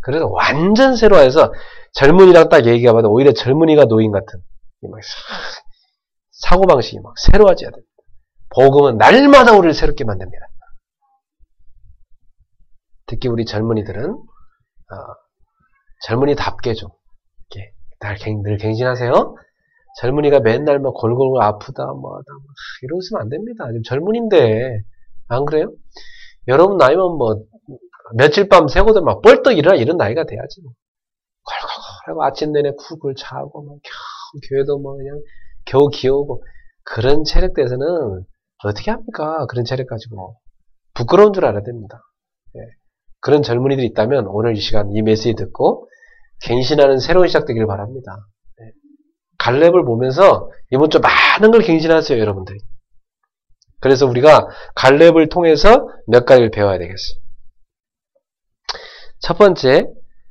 그래서 완전 새로워해서 젊은이랑 딱 얘기해봐도 오히려 젊은이가 노인 같은 막 사고방식이 막 새로워져야 됩니다. 복음은 날마다 우리를 새롭게 만듭니다. 특히 우리 젊은이들은 젊은이답게 좀 이렇게 늘 갱신하세요. 젊은이가 맨날 막 골골 아프다 뭐하다 이러시면 안 됩니다. 지금 젊은인데 안 그래요? 여러분 나이면 뭐 며칠 밤 새고도 막 뻘떡 일어나 이런 나이가 돼야지. 콜콜콜 아침 내내 쿡을 자고 막 겨우 교회도 뭐 그냥 겨우 기어오고 그런 체력 돼서는 어떻게 합니까? 그런 체력 가지고 부끄러운 줄 알아야 됩니다. 예. 그런 젊은이들이 있다면 오늘 이 시간 이 메시지 듣고 갱신하는 새로운 시작되길 바랍니다. 예. 갈렙을 보면서 이번 주 많은 걸 갱신하세요, 여러분들이. 그래서 우리가 갈렙을 통해서 몇 가지를 배워야 되겠어요. 첫 번째,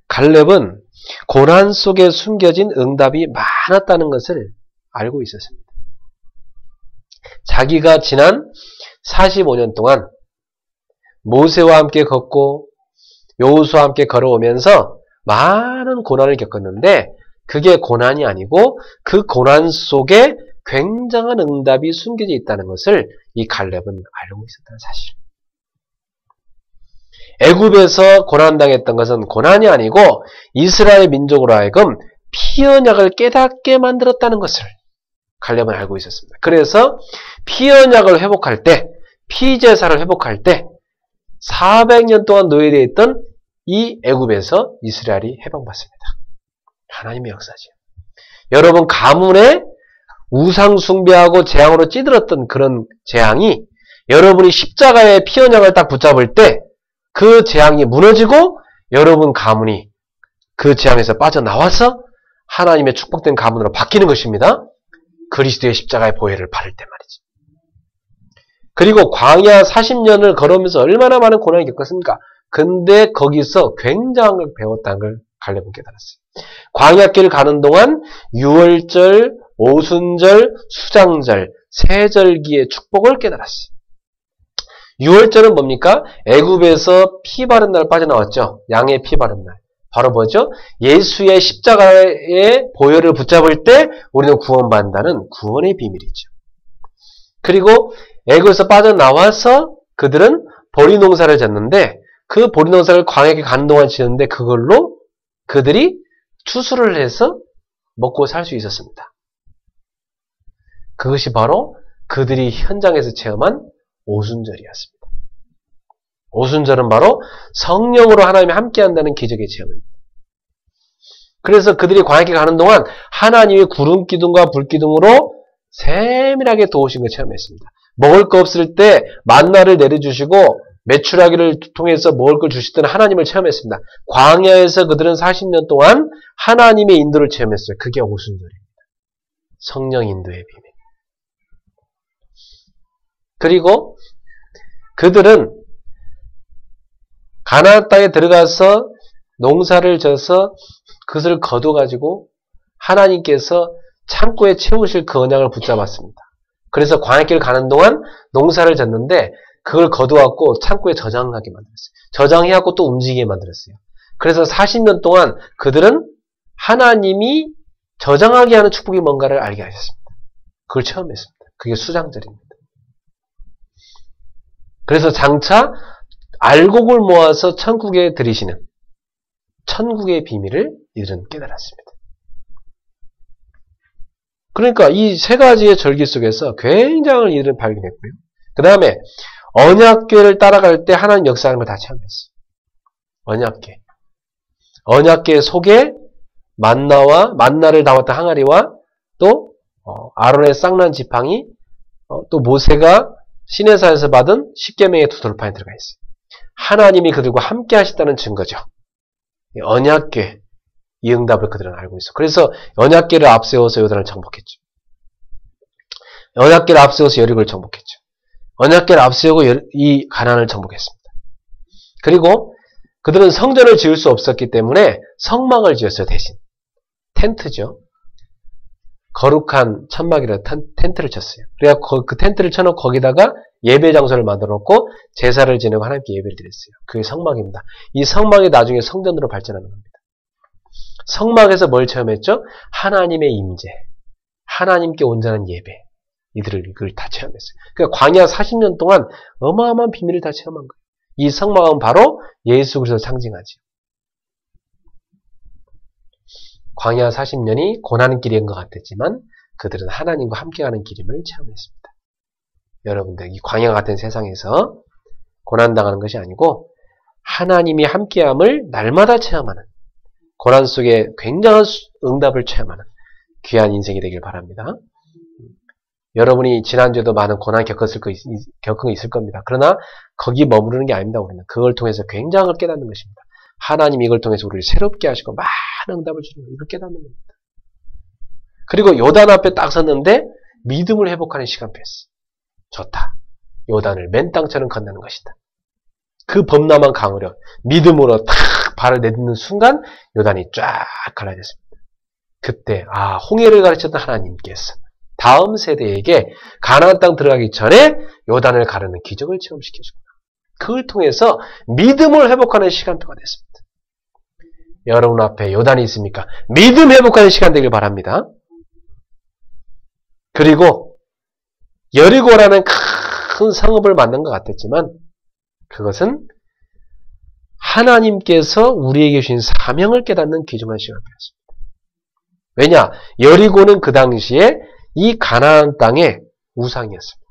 갈렙은 고난 속에 숨겨진 응답이 많았다는 것을 알고 있었습니다. 자기가 지난 45년 동안 모세와 함께 걷고 여호수아와 함께 걸어오면서 많은 고난을 겪었는데 그게 고난이 아니고 그 고난 속에 굉장한 응답이 숨겨져 있다는 것을 이 갈렙은 알고 있었다는 사실. 애굽에서 고난당했던 것은 고난이 아니고 이스라엘 민족으로 하여금 피언약을 깨닫게 만들었다는 것을 갈렙은 알고 있었습니다. 그래서 피언약을 회복할 때, 피제사를 회복할 때 400년 동안 노예되어 있던 이 애굽에서 이스라엘이 해방받습니다. 하나님의 역사죠. 여러분 가문에 우상 숭배하고 재앙으로 찌들었던 그런 재앙이 여러분이 십자가의 피언약을 딱 붙잡을 때 그 재앙이 무너지고 여러분 가문이 그 재앙에서 빠져나와서 하나님의 축복된 가문으로 바뀌는 것입니다. 그리스도의 십자가의 보혈을 바를 때 말이죠. 그리고 광야 40년을 걸으면서 얼마나 많은 고난을 겪었습니까? 근데 거기서 굉장한 걸 배웠다는 걸 갈렙은 깨달았어요. 광야길을 가는 동안 유월절, 오순절, 수장절, 세절기의 축복을 깨달았어요. 유월절은 뭡니까? 애굽에서 피 바른 날 빠져나왔죠. 양의 피 바른 날. 바로 뭐죠? 예수의 십자가의 보혈을 붙잡을 때 우리는 구원받는다는 구원의 비밀이죠. 그리고 애굽에서 빠져나와서 그들은 보리 농사를 졌는데 그 보리 농사를 광야에 가는 동안 지었는데 그걸로 그들이 추수를 해서 먹고 살 수 있었습니다. 그것이 바로 그들이 현장에서 체험한 오순절이었습니다. 오순절은 바로 성령으로 하나님이 함께한다는 기적의 체험입니다. 그래서 그들이 광야에 가는 동안 하나님의 구름 기둥과 불 기둥으로 세밀하게 도우신 걸 체험했습니다. 먹을 거 없을 때 만나를 내려주시고 메추라기를 통해서 먹을 걸 주시던 하나님을 체험했습니다. 광야에서 그들은 40년 동안 하나님의 인도를 체험했어요. 그게 오순절입니다. 성령 인도의 비밀. 그리고 그들은 가나안 땅에 들어가서 농사를 져서 그것을 거둬가지고 하나님께서 창고에 채우실 그 언약을 붙잡았습니다. 그래서 광야길을 가는 동안 농사를 졌는데 그걸 거두었고 창고에 저장하게 만들었어요. 저장해갖고 또 움직이게 만들었어요. 그래서 40년 동안 그들은 하나님이 저장하게 하는 축복이 뭔가를 알게 하셨습니다. 그걸 체험했습니다. 그게 수장절입니다. 그래서 장차 알곡을 모아서 천국에 들이시는 천국의 비밀을 이들은 깨달았습니다. 그러니까 이 세 가지의 절기 속에서 굉장히 이들은 발견했고요. 그 다음에 언약궤를 따라갈 때 하나님 역사하는 걸 다 체험했어요. 언약궤. 언약궤 속에 만나를 담았던 항아리와 또 아론의 쌍난 지팡이, 또 모세가 시내산에서 받은 십계명의 두 돌판이 들어가 있어요. 하나님이 그들과 함께 하셨다는 증거죠. 언약궤, 이 응답을 그들은 알고 있어. 그래서 언약궤를 앞세워서 요단을 정복했죠. 언약궤를 앞세워서 여리고를 정복했죠. 언약궤를 앞세우고 이 가나안을 정복했습니다. 그리고 그들은 성전을 지을 수 없었기 때문에 성막을 지었어요. 대신 텐트죠. 거룩한 천막이라 텐트를 쳤어요. 그래서 그 텐트를 쳐놓고 거기다가 예배 장소를 만들어 놓고 제사를 지내고 하나님께 예배를 드렸어요. 그게 성막입니다. 이 성막이 나중에 성전으로 발전하는 겁니다. 성막에서 뭘 체험했죠? 하나님의 임재, 하나님께 온전한 예배, 이걸 다 체험했어요. 그러니까 광야 40년 동안 어마어마한 비밀을 다 체험한 거예요. 이 성막은 바로 예수 그리스도를 상징하죠. 광야 40년이 고난길인 것 같았지만 그들은 하나님과 함께하는 길임을 체험했습니다. 여러분들, 이 광야 같은 세상에서 고난당하는 것이 아니고 하나님이 함께함을 날마다 체험하는, 고난 속에 굉장한 응답을 체험하는 귀한 인생이 되길 바랍니다. 여러분이 지난주에도 많은 고난 겪은 거 있을 겁니다. 그러나 거기 머무르는 게 아닙니다. 우리는 그걸 통해서 굉장한 걸 깨닫는 것입니다. 하나님이 이걸 통해서 우리를 새롭게 하시고 많은 응답을 주는 거, 이걸 깨닫는 겁니다. 그리고 요단 앞에 딱 섰는데 믿음을 회복하는 시간 패스. 좋다. 요단을 맨 땅처럼 건너는 것이다. 그 범람한 강으로 믿음으로 탁 발을 내딛는 순간 요단이 쫙 갈라졌습니다. 그때 홍해를 가르쳤던 하나님께서 다음 세대에게 가나안 땅 들어가기 전에 요단을 가르는 기적을 체험시켜주구나. 그걸 통해서 믿음을 회복하는 시간표가 됐습니다. 여러분 앞에 요단이 있습니까? 믿음 회복하는 시간 되길 바랍니다. 그리고 여리고라는 큰 성읍을 만든 것 같았지만 그것은 하나님께서 우리에게 주신 사명을 깨닫는 귀중한 시간표였습니다. 왜냐? 여리고는 그 당시에 이 가나안 땅의 우상이었습니다.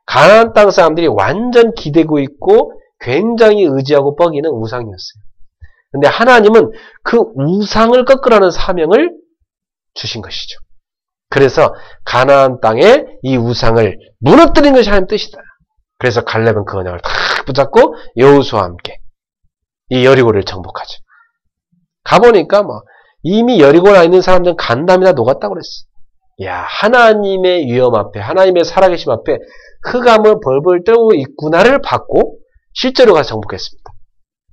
가나안 땅 사람들이 완전 기대고 있고 굉장히 의지하고 뻐기는 우상이었어요. 근데 하나님은 그 우상을 꺾으라는 사명을 주신 것이죠. 그래서 가나안 땅에 이 우상을 무너뜨린 것이 하나님의 뜻이다. 그래서 갈렙은 그 언약을 탁 붙잡고 여호수아와 함께 이 여리고를 정복하죠. 가보니까 이미 여리고에 나 있는 사람들은 간담이 다 녹았다고 그랬어. 야, 하나님의 위엄 앞에, 하나님의 살아계심 앞에 흑암을 벌벌 떨고 있구나를 받고 실제로 가서 정복했습니다.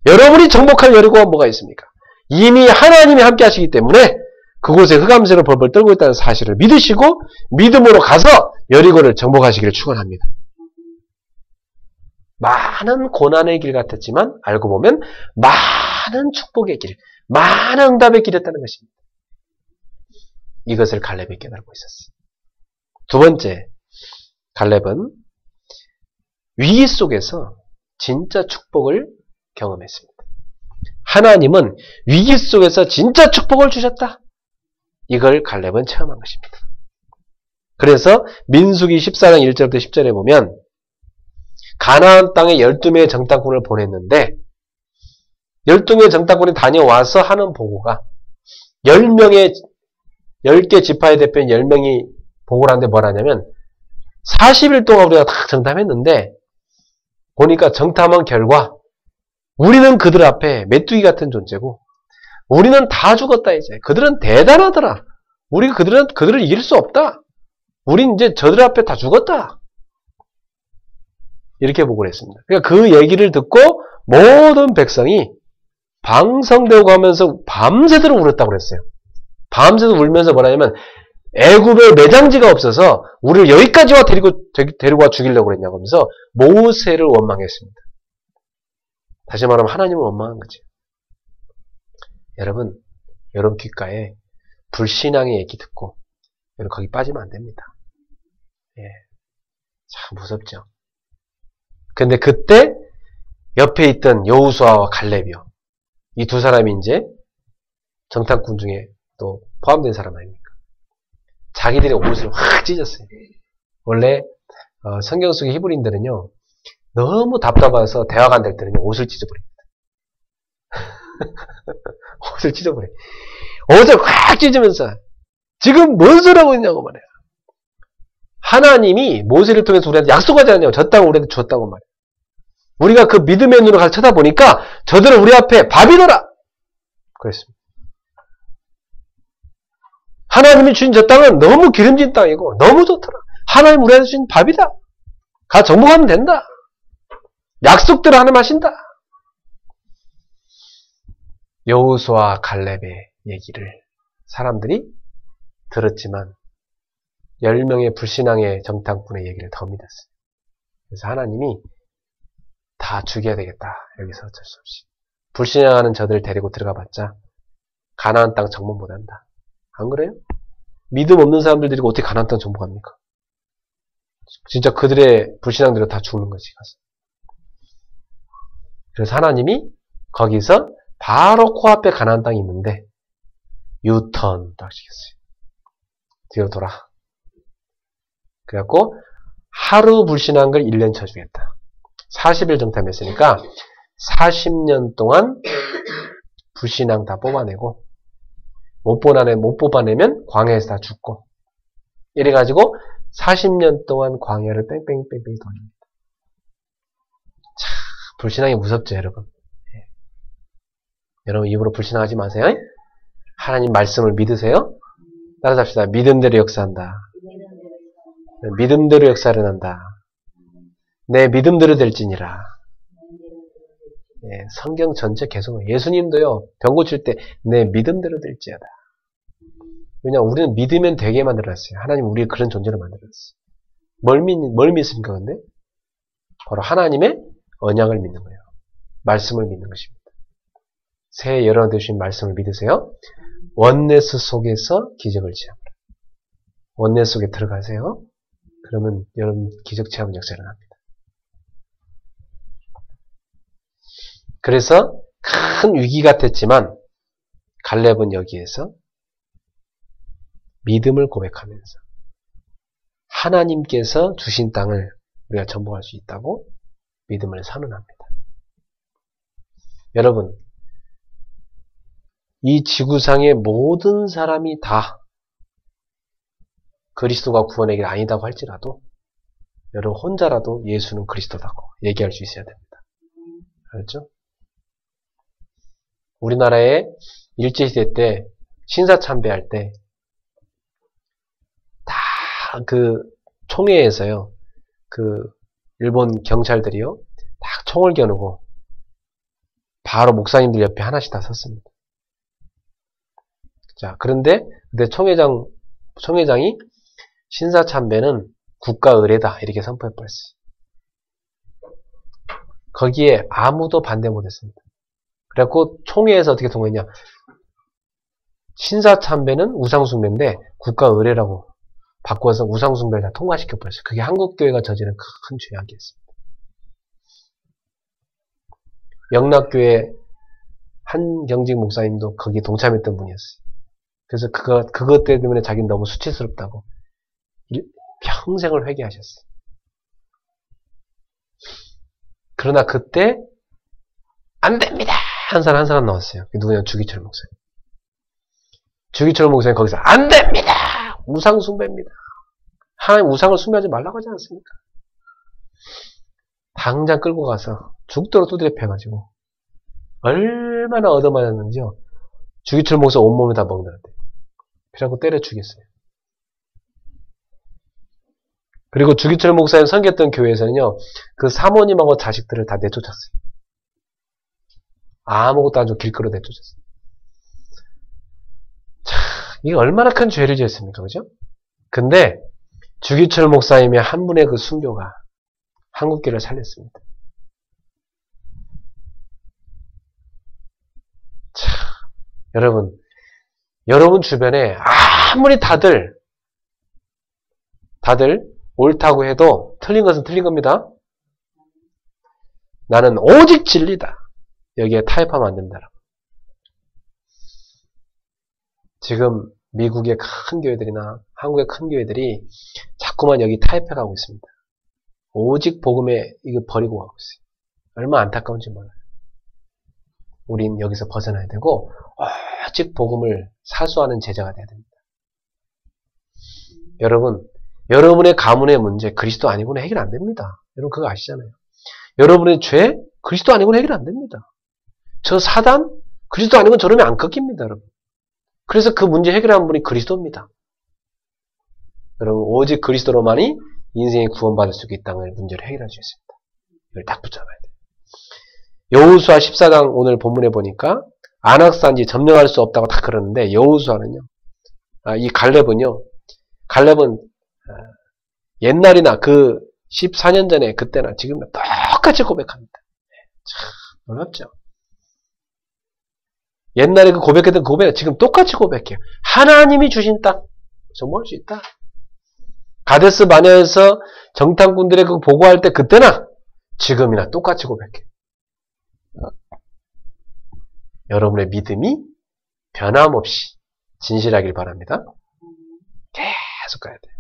여러분이 정복할 여리고가 뭐가 있습니까? 이미 하나님이 함께 하시기 때문에 그곳에 흑암새로 벌벌 떨고 있다는 사실을 믿으시고 믿음으로 가서 여리고를 정복하시기를 축원합니다. 많은 고난의 길 같았지만 알고 보면 많은 축복의 길, 많은 응답의 길이었다는 것입니다. 이것을 갈렙이 깨달고 있었어요. 두 번째, 갈렙은 위기 속에서 진짜 축복을 경험했습니다. 하나님은 위기 속에서 진짜 축복을 주셨다. 이걸 갈렙은 체험한 것입니다. 그래서 민수기 14장 1절부터 10절에 보면 가나안 땅에 12명의 정탐꾼을 보냈는데 12명의 정탐꾼이 다녀와서 하는 보고가 10개 지파의 대표인 10명이 보고를 하는데 뭐라냐면 40일 동안 우리가 다 정탐했는데 보니까 정탐한 결과 우리는 그들 앞에 메뚜기 같은 존재고 우리는 다 죽었다 이제. 그들은 대단하더라. 우리가 그들을 이길 수 없다. 우린 이제 저들 앞에 다 죽었다. 이렇게 보고를 했습니다. 그러니까 그 얘기를 듣고 모든 백성이 방성되고 하면서 밤새도록 울었다고 그랬어요. 밤새도록 울면서 뭐라냐면 애굽에 매장지가 없어서 우리를 여기까지 와 데리고 와 죽이려고 그랬냐고 하면서 모세를 원망했습니다. 다시 말하면 하나님을 원망한 거죠. 여러분 귓가에 불신앙의 얘기 듣고 여러분 거기 빠지면 안 됩니다. 예, 참 무섭죠. 근데 그때 옆에 있던 여호수아와 갈렙이요. 이 두 사람이 이제 정탐꾼 중에 또 포함된 사람 아닙니까? 자기들의 옷을 확 찢었어요. 원래 성경 속의 히브리인들은요. 너무 답답해서 대화가 안 될 때는 옷을 찢어버립니다. 옷을 찢어버려요. 옷을 확 찢으면서 지금 뭔 소리 하고 있냐고 말해요. 하나님이 모세를 통해서 우리한테 약속하지 않냐고. 저 땅을 우리한테 줬다고 말해요. 우리가 그 믿음의 눈으로 가서 쳐다보니까 저들은 우리 앞에 밥이더라. 그랬습니다. 하나님이 주신 저 땅은 너무 기름진 땅이고 너무 좋더라. 하나님 우리한테 주신 밥이다. 가 정복하면 된다. 약속대로 하나님 하신다. 여호수아 갈렙의 얘기를 사람들이 들었지만 10명의 불신앙의 정탐꾼의 얘기를 더 믿었어요. 그래서 하나님이 다 죽여야 되겠다. 여기서 어쩔 수 없이. 불신앙하는 저들을 데리고 들어가봤자 가나안 땅 정복 못한다. 안 그래요? 믿음 없는 사람들 데리고 어떻게 가나안 땅 정복합니까? 진짜 그들의 불신앙대로 다 죽는 거지. 가서. 그래서 하나님이 거기서 바로 코앞에 가나안 땅이 있는데 유턴 딱 시켰어요. 뒤로 돌아. 그래갖고 하루 불신한 걸 1년 쳐주겠다. 40일 정탐했으니까 40년 동안 불신앙 다 뽑아내고 못 뽑아내면 광야에서 다 죽고 이래가지고 40년 동안 광야를 뺑뺑뺑뺑 돌립니다. 참 불신앙이 무섭죠 여러분. 여러분 입으로 불신앙하지 마세요. 하나님 말씀을 믿으세요. 따라잡시다. 믿음대로 역사한다. 믿음대로 역사를 한다. 내 믿음대로 될지니라. 예, 성경 전체 계속 예수님도요 병 고칠 때 내 믿음대로 될지어다. 왜냐하면 우리는 믿으면 되게 만들어놨어요. 하나님 우리를 그런 존재로 만들어놨어요. 뭘 믿습니까 근데? 바로 하나님의 언약을 믿는 거예요. 말씀을 믿는 것입니다. 새해 여러분들 주신 말씀을 믿으세요. 원네스 속에서 기적을 체험하라. 원네스 속에 들어가세요. 그러면 여러분 기적 체험 역사를 합니다. 그래서 큰 위기 같았지만 갈렙은 여기에서 믿음을 고백하면서 하나님께서 주신 땅을 우리가 정복할 수 있다고 믿음을 선언합니다. 여러분 이 지구상의 모든 사람이 다 그리스도가 구원의 길 아니다고 할지라도 여러분 혼자라도 예수는 그리스도다고 얘기할 수 있어야 됩니다. 알았죠? 우리나라에 일제시대 때 신사참배할 때 다 그 총회에서요 그 일본 경찰들이요 다 총을 겨누고 바로 목사님들 옆에 하나씩 다 섰습니다. 자, 그런데 그때 총회장이 신사참배는 국가 의례다 이렇게 선포해버렸어요. 거기에 아무도 반대 못했습니다. 그래갖고 총회에서 어떻게 통과했냐. 신사참배는 우상숭배인데 국가의례라고 바꿔서 우상숭배를 다 통과시켜버렸어요. 그게 한국교회가 저지른 큰 죄악이었습니다. 영락교회 한경직 목사님도 거기에 동참했던 분이었어요. 그래서 그것 때문에 자기는 너무 수치스럽다고 평생을 회개하셨어요. 그러나 그때 안 됩니다! 한 사람 나왔어요. 그게 누구냐? 주기철 목사님. 주기철 목사님 거기서 안 됩니다! 우상 숭배입니다. 하나님 우상을 숭배하지 말라고 하지 않습니까? 당장 끌고 가서 죽도록 두드려 패가지고 얼마나 얻어맞았는지요. 주기철 목사 온몸에 다 먹는데 그래갖고 때려 죽였어요. 그리고 주기철 목사님 섬겼던 교회에서는요, 그 사모님하고 자식들을 다 내쫓았어요. 아무것도 안 주고 길거리로 내쫓았어요. 참, 이게 얼마나 큰 죄를 지었습니까? 그죠? 근데 주기철 목사님의 한 분의 그 순교가 한국교회를 살렸습니다. 참, 여러분 주변에 아무리 다들 옳다고 해도 틀린 것은 틀린 겁니다. 나는 오직 진리다. 여기에 타협하면 안 된다. 지금 미국의 큰 교회들이나 한국의 큰 교회들이 자꾸만 여기 타협해가고 있습니다. 오직 복음에 이거 버리고 가고 있어요. 얼마나 안타까운지 몰라요. 우린 여기서 벗어나야 되고 오직 복음을 사수하는 제자가 돼야 됩니다. 여러분의 가문의 문제 그리스도 아니고는 해결 안 됩니다. 여러분 그거 아시잖아요. 여러분의 죄 그리스도 아니고는 해결 안 됩니다. 저 사단 그리스도 아니고는 저러면 안 꺾입니다. 여러분. 그래서 그 문제 해결하는 분이 그리스도입니다. 여러분 오직 그리스도로만이 인생이 구원받을 수 있다는 문제를 해결할 수 있습니다. 이걸 딱 붙잡아야 돼요. 여호수아 14장 오늘 본문에 보니까 안악산지 점령할 수 없다고 다 그러는데 여호수아는요. 이 갈렙은 옛날이나 그 14년 전에 그때나 지금이나 똑같이 고백합니다. 참 놀랍죠. 옛날에 그 고백했던 고백 지금 똑같이 고백해요. 하나님이 주신 땅 정복할 수 있다. 가데스 마녀에서 정탐꾼들의 그 보고할 때 그때나 지금이나 똑같이 고백해요. 여러분의 믿음이 변함없이 진실하길 바랍니다. 계속 가야 돼요.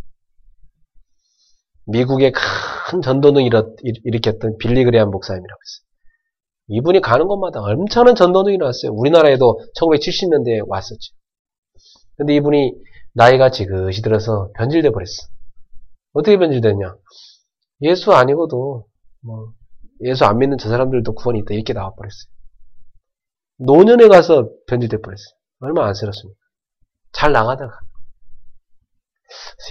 미국의 큰 전도는 일으켰던 빌리그레함 목사님이라고 있어요. 이분이 가는 곳마다 엄청난 전도능이 나왔어요. 우리나라에도 1970년대에 왔었죠. 근데 이분이 나이가 지그시 들어서 변질돼 버렸어. 어떻게 변질됐냐? 예수 아니고도 예수 안 믿는 저 사람들도 구원이 있다 이렇게 나와버렸어요. 노년에 가서 변질돼 버렸어요. 얼마나 안쓰럽습니까? 잘 나가다가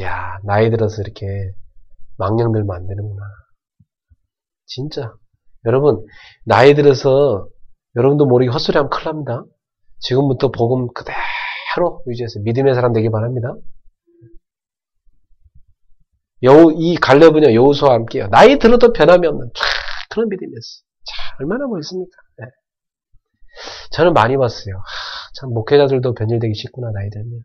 야 나이 들어서 이렇게 망령들면 안 되는구나. 진짜 여러분 나이 들어서 여러분도 모르게 헛소리하면 큰일 납니다. 지금부터 복음 그대로 유지해서 믿음의 사람 되길 바랍니다. 이 갈렙은요 여호수아와 함께요. 나이 들어도 변함이 없는 그런 믿음이었어요. 얼마나 멋있습니까? 네. 저는 많이 봤어요. 참 목회자들도 변질되기 쉽구나 나이 들면.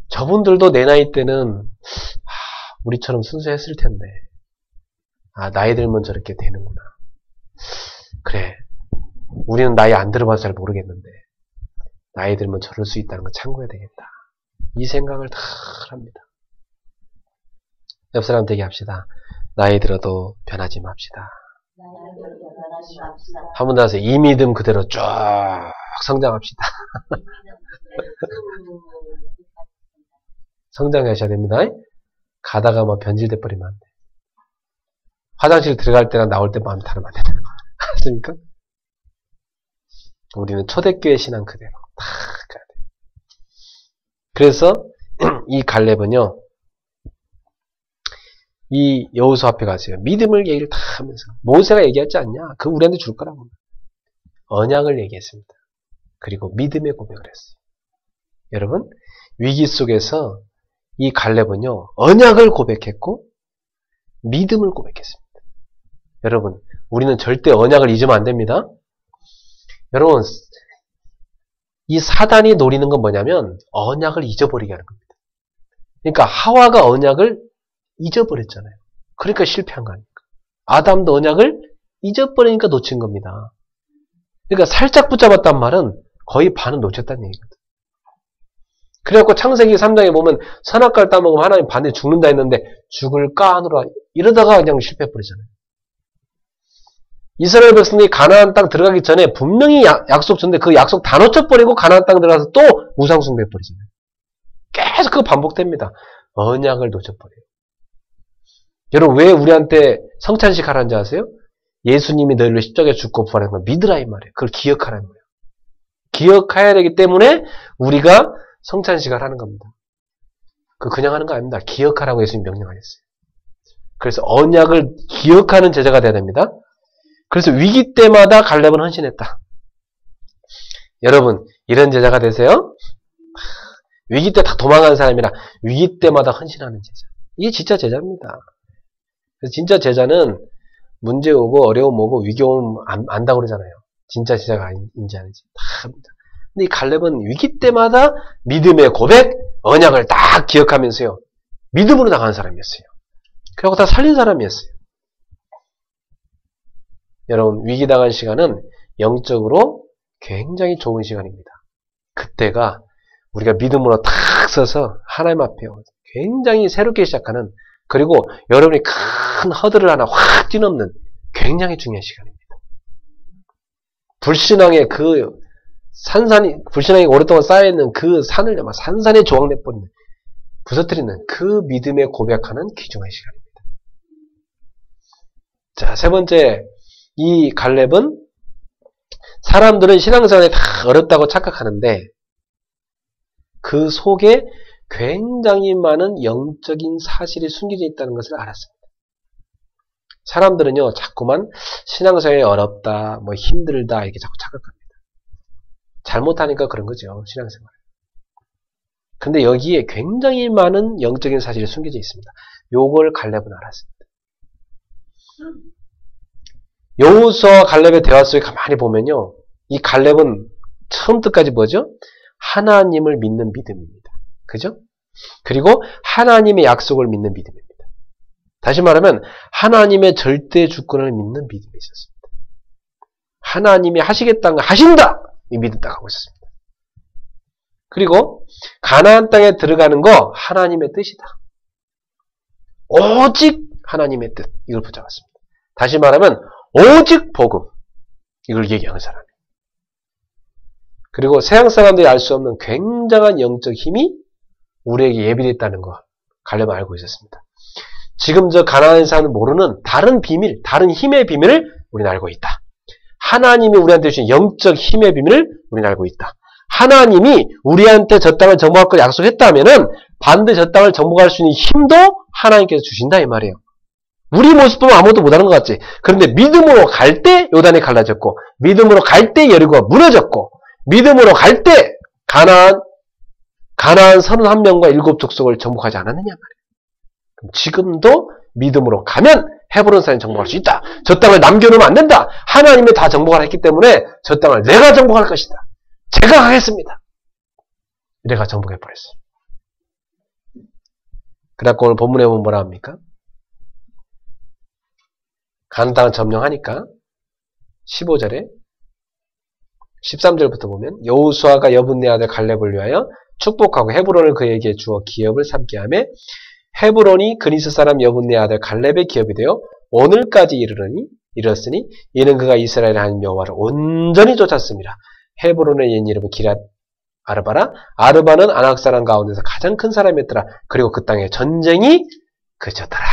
저분들도 내 나이 때는 우리처럼 순수했을 텐데 나이 들면 저렇게 되는구나. 그래 우리는 나이 안 들어봐서 잘 모르겠는데 나이 들면 저럴 수 있다는 걸 참고해야 되겠다. 이 생각을 다 합니다. 옆 사람 되게 합시다. 나이 들어도 변하지 맙시다. 한 번 더 하세요. 이 믿음 그대로 쭉 성장합시다. 성장하셔야 됩니다. 가다가 막 변질돼 버리면 안 돼. 화장실 들어갈 때나 나올 때 마음이 다르면 안 되는 거 맞습니까? 우리는 초대교회 신앙 그대로 다 가야 돼. 그래서 이 갈렙은요, 이 여호수아 앞에 가세요. 믿음을 얘기를 다 하면서 모세가 얘기하지 않냐? 그 우리한테 줄 거라고. 언약을 얘기했습니다. 그리고 믿음의 고백을 했어요. 여러분 위기 속에서 이 갈렙은요 언약을 고백했고 믿음을 고백했습니다. 여러분, 우리는 절대 언약을 잊으면 안 됩니다. 여러분, 이 사단이 노리는 건 뭐냐면 언약을 잊어버리게 하는 겁니다. 그러니까 하와가 언약을 잊어버렸잖아요. 그러니까 실패한 거 아닙니까? 아담도 언약을 잊어버리니까 놓친 겁니다. 그러니까 살짝 붙잡았단 말은 거의 반은 놓쳤다는 얘기거든. 그래갖고 창세기 3장에 보면 선악과를 따먹으면 하나님 반드시 죽는다 했는데 죽을까 하느라 이러다가 그냥 실패해버리잖아요. 이스라엘 백성들이 가나안 땅 들어가기 전에 분명히 약속 줬는데 그 약속 다 놓쳐버리고 가나안 땅 들어가서 또 우상숭배해버리잖아요. 계속 그거 반복됩니다. 언약을 놓쳐버려요. 여러분 왜 우리한테 성찬식 하라는 줄 아세요? 예수님이 너희를 십자가에 죽고 부활한 걸 믿으라 이 말이에요. 그걸 기억하라는 거예요. 기억해야 되기 때문에 우리가 성찬식을 하는 겁니다. 그냥 하는 거 아닙니다. 기억하라고 예수님 명령하셨어요. 그래서 언약을 기억하는 제자가 돼야 됩니다. 그래서 위기 때마다 갈렙은 헌신했다. 여러분 이런 제자가 되세요? 위기 때 다 도망가는 사람이라 위기 때마다 헌신하는 제자. 이게 진짜 제자입니다. 그래서 진짜 제자는 문제 오고 어려움 오고 위기 오면 안다고 그러잖아요. 진짜 제자가 아닌지 아닌지 다 합니다. 근데 이 갈렙은 위기 때마다 믿음의 고백, 언약을 딱 기억하면서요. 믿음으로 나가는 사람이었어요. 그리고 다 살린 사람이었어요. 여러분 위기 당한 시간은 영적으로 굉장히 좋은 시간입니다. 그때가 우리가 믿음으로 탁 서서 하나님 앞에 굉장히 새롭게 시작하는 그리고 여러분이 큰 허들을 하나 확 뛰넘는 굉장히 중요한 시간입니다. 불신앙의 불신앙이 오랫동안 쌓여있는 그 산을 산산에 조각내버리는, 부서뜨리는 그 믿음에 고백하는 귀중한 시간입니다. 자, 세 번째, 이 갈렙은 사람들은 신앙생활이 다 어렵다고 착각하는데 그 속에 굉장히 많은 영적인 사실이 숨겨져 있다는 것을 알았습니다. 사람들은요, 자꾸만 신앙생활이 어렵다, 힘들다, 이렇게 자꾸 착각합니다. 잘못하니까 그런 거죠, 신앙생활. 근데 여기에 굉장히 많은 영적인 사실이 숨겨져 있습니다. 요걸 갈렙은 알았습니다. 여호수아와 갈렙의 대화 속에 가만히 보면요, 이 갈렙은 처음부터까지 뭐죠? 하나님을 믿는 믿음입니다. 그죠? 그리고 하나님의 약속을 믿는 믿음입니다. 다시 말하면 하나님의 절대 주권을 믿는 믿음이 있었습니다. 하나님이 하시겠다는 거 하신다! 이 믿음 딱 하고 있었습니다. 그리고 가나안 땅에 들어가는 거 하나님의 뜻이다. 오직 하나님의 뜻, 이걸 붙잡았습니다. 다시 말하면 오직 복음, 이걸 얘기하는 사람이에요. 그리고 세상 사람들이 알 수 없는 굉장한 영적 힘이 우리에게 예비되어 있다는 거 갈렙은 알고 있었습니다. 지금 저 가나안에서는 모르는 다른 비밀, 다른 힘의 비밀을 우리는 알고 있다. 하나님이 우리한테 주신 영적 힘의 비밀을 우리는 알고 있다. 하나님이 우리한테 저 땅을 정복할 걸 약속했다면은 반드시 저 땅을 정복할 수 있는 힘도 하나님께서 주신다 이 말이에요. 우리 모습 보면 아무것도 못하는 것 같지. 그런데 믿음으로 갈 때 요단이 갈라졌고, 믿음으로 갈 때 여리고가 무너졌고, 믿음으로 갈 때 가나안 31명과 7족속을 정복하지 않았느냐 말이에요. 그럼 지금도 믿음으로 가면 헤브론 산에 정복할 수 있다. 저 땅을 남겨놓으면 안 된다. 하나님이 다 정복을 했기 때문에 저 땅을 내가 정복할 것이다. 제가 하겠습니다. 이래가 정복해버렸어요. 그래갖고 오늘 본문에 보면 뭐라 합니까? 가나안 땅을 점령하니까 15절에 13절부터 보면 여호수아가 여분네 아들 갈렙을 위하여 축복하고 헤브론을 그에게 주어 기업을 삼게 하며 헤브론이 그니스 사람 여분네 아들 갈렙의 기업이 되어 오늘까지 이르렀으니 이는 그가 이스라엘의 하나님 여호와를 온전히 쫓았습니다. 헤브론의 옛 이름은 기럇 아르바라. 아르바는 아낙 사람 가운데서 가장 큰 사람이었더라. 그리고 그 땅에 전쟁이 그쳤더라.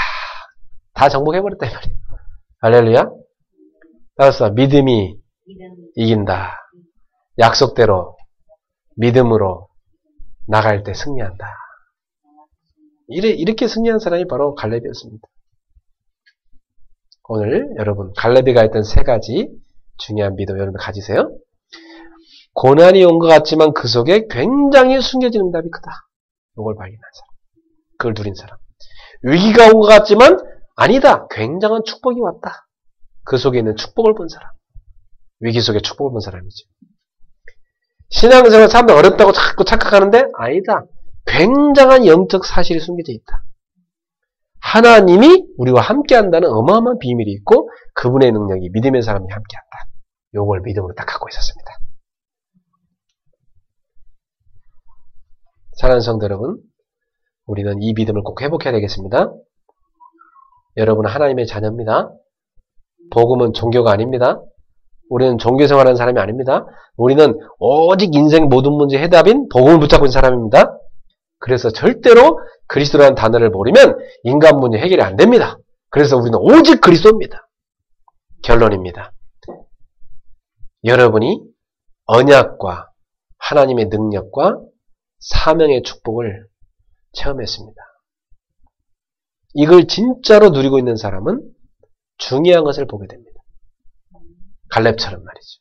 다 정복해버렸다 이 말이에요. 할렐루야. 따라서 믿음이 이긴다. 약속대로 믿음으로 나갈 때 승리한다. 이렇게 승리한 사람이 바로 갈렙이었습니다. 오늘 여러분 갈렙이 가했던 세 가지 중요한 믿음 여러분 가지세요. 고난이 온 것 같지만 그 속에 굉장히 숨겨진 응답이 크다. 이걸 발견한 사람. 그걸 누린 사람. 위기가 온 것 같지만 아니다. 굉장한 축복이 왔다. 그 속에 있는 축복을 본 사람. 위기 속에 축복을 본 사람이죠. 신앙생활 사람들 어렵다고 자꾸 착각하는데 아니다. 굉장한 영적 사실이 숨겨져 있다. 하나님이 우리와 함께한다는 어마어마한 비밀이 있고 그분의 능력이 믿음의 사람이 함께한다. 요걸 믿음으로 딱 갖고 있었습니다. 사랑하는 성도 여러분, 우리는 이 믿음을 꼭 회복해야 되겠습니다. 여러분은 하나님의 자녀입니다. 복음은 종교가 아닙니다. 우리는 종교생활하는 사람이 아닙니다. 우리는 오직 인생 모든 문제 해답인 복음을 붙잡고 있는 사람입니다. 그래서 절대로 그리스도라는 단어를 모르면 인간 문제 해결이 안 됩니다. 그래서 우리는 오직 그리스도입니다. 결론입니다. 여러분이 언약과 하나님의 능력과 사명의 축복을 체험했습니다. 이걸 진짜로 누리고 있는 사람은 중요한 것을 보게 됩니다. 갈렙처럼 말이죠.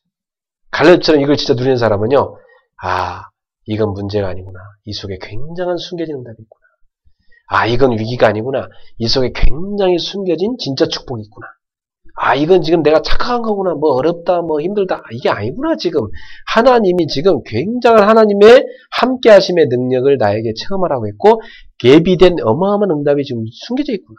갈렙처럼 이걸 진짜 누리는 사람은요, 아, 이건 문제가 아니구나. 이 속에 굉장한 숨겨진 응답이 있구나. 아, 이건 위기가 아니구나. 이 속에 굉장히 숨겨진 진짜 축복이 있구나. 아, 이건 지금 내가 착각한 거구나. 뭐 어렵다, 뭐 힘들다. 이게 아니구나, 지금. 하나님이 지금 굉장한 하나님의 함께 하심의 능력을 나에게 체험하라고 했고, 예비된 어마어마한 응답이 지금 숨겨져 있구나.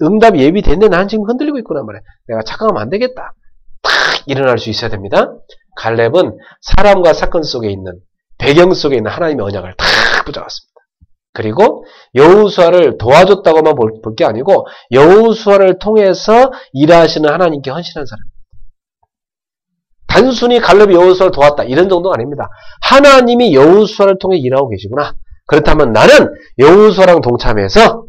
응답이 예비됐는데 나는 지금 흔들리고 있구나 말이야. 내가 착각하면 안 되겠다. 탁 일어날 수 있어야 됩니다. 갈렙은 사람과 사건 속에 있는, 배경 속에 있는 하나님의 언약을 탁 붙잡았습니다. 그리고 여호수아를 도와줬다고만 볼 게 아니고 여호수아를 통해서 일하시는 하나님께 헌신한 사람입니다. 단순히 갈렙이 여호수아를 도왔다 이런 정도가 아닙니다. 하나님이 여호수아를 통해 일하고 계시구나. 그렇다면 나는 여호수아랑 동참해서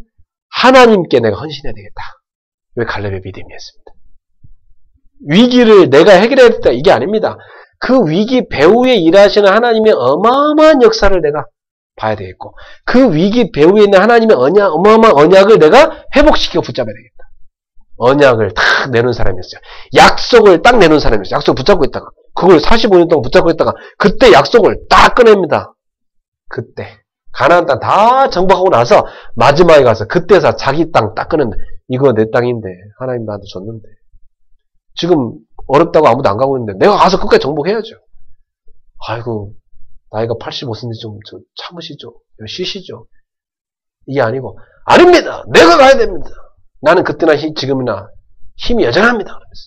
하나님께 내가 헌신해야 되겠다. 왜 갈렙의 믿음이었습니다. 위기를 내가 해결해야 되겠다 이게 아닙니다. 그 위기 배후에 일하시는 하나님의 어마어마한 역사를 내가 봐야 되겠고 그 위기 배후에 있는 하나님의 어마어마한 언약을 내가 회복시키고 붙잡아야 되겠다. 언약을 딱 내놓은 사람이었어요. 약속을 딱 내놓은 사람이었어요. 약속을 붙잡고 있다가 그걸 45년 동안 붙잡고 있다가 그때 약속을 딱 꺼냅니다. 그때 가나안 땅 다 정복하고 나서 마지막에 가서 그때서 자기 땅 딱 꺼냈는데 이거 내 땅인데 하나님 나한테 줬는데 지금 어렵다고 아무도 안 가고 있는데 내가 가서 끝까지 정복해야죠. 아이고 나이가 85세인데 좀 참으시죠. 쉬시죠. 이게 아니고 아닙니다. 내가 가야 됩니다. 나는 그때나 지금이나 힘이 여전합니다. 그러면서.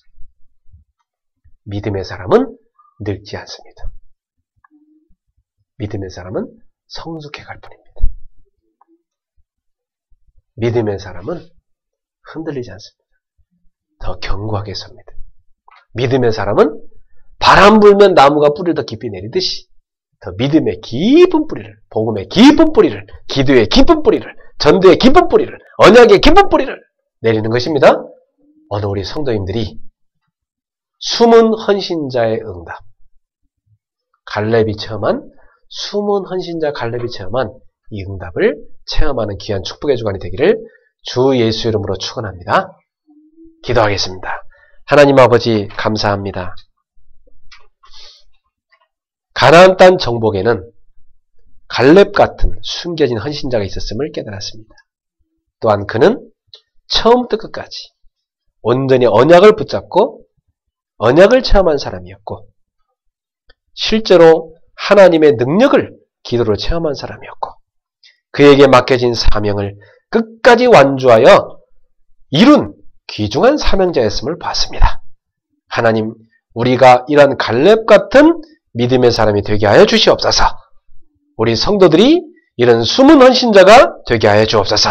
믿음의 사람은 늙지 않습니다. 믿음의 사람은 성숙해 갈 뿐입니다. 믿음의 사람은 흔들리지 않습니다. 더 견고하게 섭니다. 믿음의 사람은 바람 불면 나무가 뿌리를 더 깊이 내리듯이 더 믿음의 깊은 뿌리를, 복음의 깊은 뿌리를, 기도의 깊은 뿌리를, 전도의 깊은 뿌리를, 언약의 깊은 뿌리를 내리는 것입니다. 오늘 우리 성도님들이 숨은 헌신자의 응답, 갈렙이 체험한 숨은 헌신자 갈렙이 체험한 이 응답을 체험하는 귀한 축복의 주간이 되기를 주 예수 이름으로 축원합니다. 기도하겠습니다. 하나님 아버지 감사합니다. 가나안 땅 정복에는 갈렙 같은 숨겨진 헌신자가 있었음을 깨달았습니다. 또한 그는 처음부터 끝까지 온전히 언약을 붙잡고 언약을 체험한 사람이었고 실제로 하나님의 능력을 기도로 체험한 사람이었고 그에게 맡겨진 사명을 끝까지 완주하여 이룬 귀중한 사명자였음을 봤습니다. 하나님, 우리가 이런 갈렙 같은 믿음의 사람이 되게 하여 주시옵소서. 우리 성도들이 이런 숨은 헌신자가 되게 하여 주옵소서.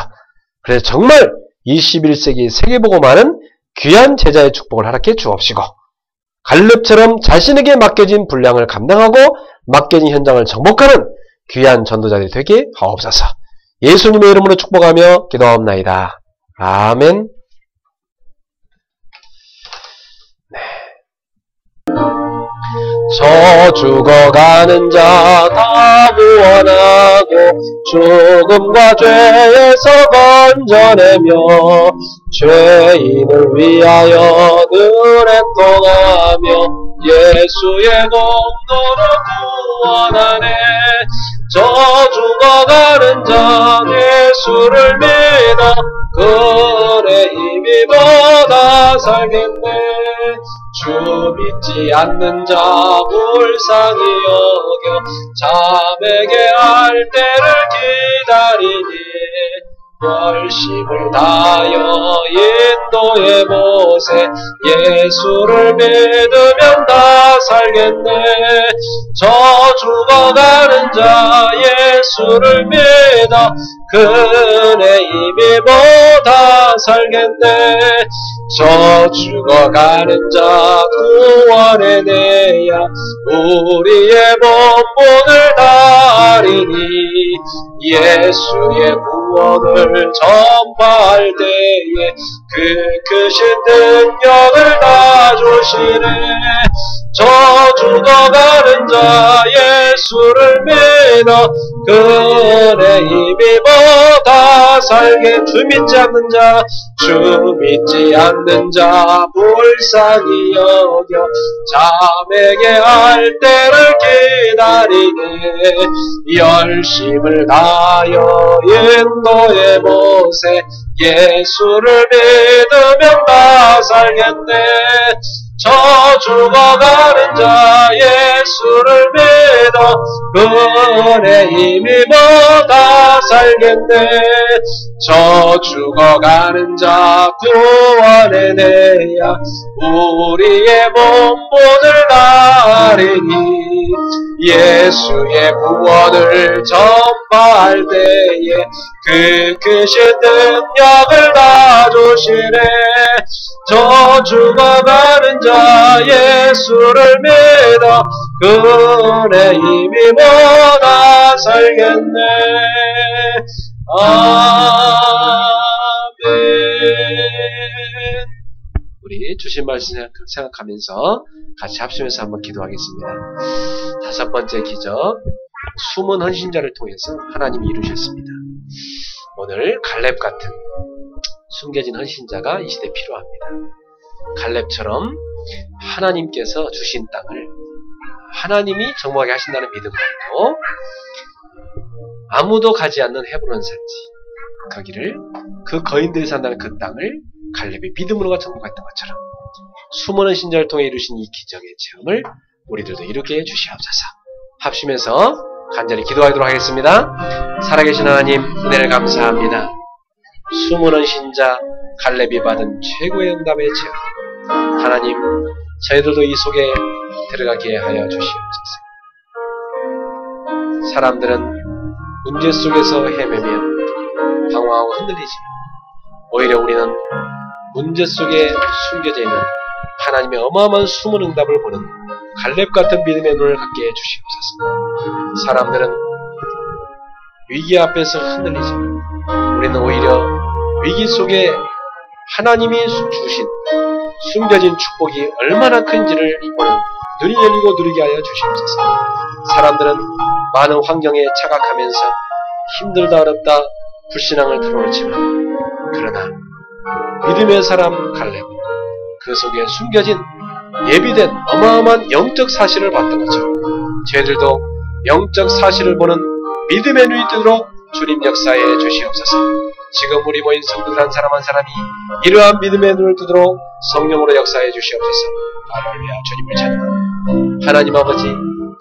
그래서 정말 21세기 세계복음화는 귀한 제자의 축복을 허락해 주옵시고 갈렙처럼 자신에게 맡겨진 분량을 감당하고 맡겨진 현장을 정복하는 귀한 전도자들이 되게 하옵소서. 예수님의 이름으로 축복하며 기도하옵나이다. 아멘. 저 죽어가는 자 다 구원하고 죽음과 죄에서 건져내며 죄인을 위하여 늘 애통하며 예수의 공로로 구원하네. 저 죽어가는 자 예수를 믿어 그의 힘입어다 살겠네. 주 믿지 않는 자 불쌍히 여겨 자에게 할 때를 기다리니 열심을 다하여 인도해 보세. 예수를 믿으면 다 살겠네. 저 죽어가는 자 예수를 믿어 그의 힘입어다 살겠네. 저 죽어가는 자 구원해내야 우리의 본분을 다하리니 예수의 구원을 전파할 때에 그 크신 능력을 다 주시네. 저 죽어가는 자 예수를 믿어 그의 힘입어다 살게. 주 믿지 않는 자 주 믿지 않는 자 불쌍히 여겨 자에게 할 때를 기다리네. 열심을 다하여 인도해 보세. 예수를 믿으면 다 살겠네. 저 죽어가는 자 예수를 믿어 그의 힘입어다 살겠네. 저 죽어가는 자 구원해내야 우리의 본분을 다하리니 예수의 구원을 전파할 때에 그 크신 능력을 다 주시네. 저 죽어가는 자 예수를 믿어 그의 힘입어다 살겠네. 아멘. 우리 주신 말씀 생각하면서 같이 합심해서 한번 기도하겠습니다. 다섯 번째 기적, 숨은 헌신자를 통해서 하나님이 이루셨습니다. 오늘 갈렙 같은 숨겨진 헌신자가 이 시대에 필요합니다. 갈렙처럼 하나님께서 주신 땅을 하나님이 정복하게 하신다는 믿음을 갖고 아무도 가지 않는 헤브론 산지 거기를 그 거인들이 산다는 그 땅을 갈렙의 믿음으로가 정복했던 것처럼 숨은 헌신자를 통해 이루신 이 기적의 체험을 우리들도 이루게 해주시옵소서. 합심해서 간절히 기도하도록 하겠습니다. 살아계신 하나님 은혜를 감사합니다. 숨은 헌신자 갈렙이 받은 최고의 응답의 체험 하나님 저희들도 이 속에 들어가게 하여 주시옵소서. 사람들은 문제 속에서 헤매며 방황하고 흔들리지만 오히려 우리는 문제 속에 숨겨져 있는 하나님의 어마어마한 숨은 응답을 보는 갈렙 같은 믿음의 눈을 갖게 해주시옵소서. 사람들은 위기 앞에서 흔들리지만 우리는 오히려 위기 속에 하나님이 주신 숨겨진 축복이 얼마나 큰지를 보는 눈이 열리고 누리게 하여 주시옵소서. 사람들은 많은 환경에 착각하면서 힘들다 어렵다 불신앙을 드러놓지만 그러나 믿음의 사람 갈렙은 그 속에 숨겨진 예비된 어마어마한 영적 사실을 봤던 것처럼 저희들도 영적 사실을 보는 믿음의 눈이 뜨도록 주님 역사해 주시옵소서. 지금 우리 모인 성도들 한 사람 한 사람이 이러한 믿음의 눈을 뜨도록 성령으로 역사해 주시옵소서. 할렐루야. 주님을 찬양합니다. 하나님 아버지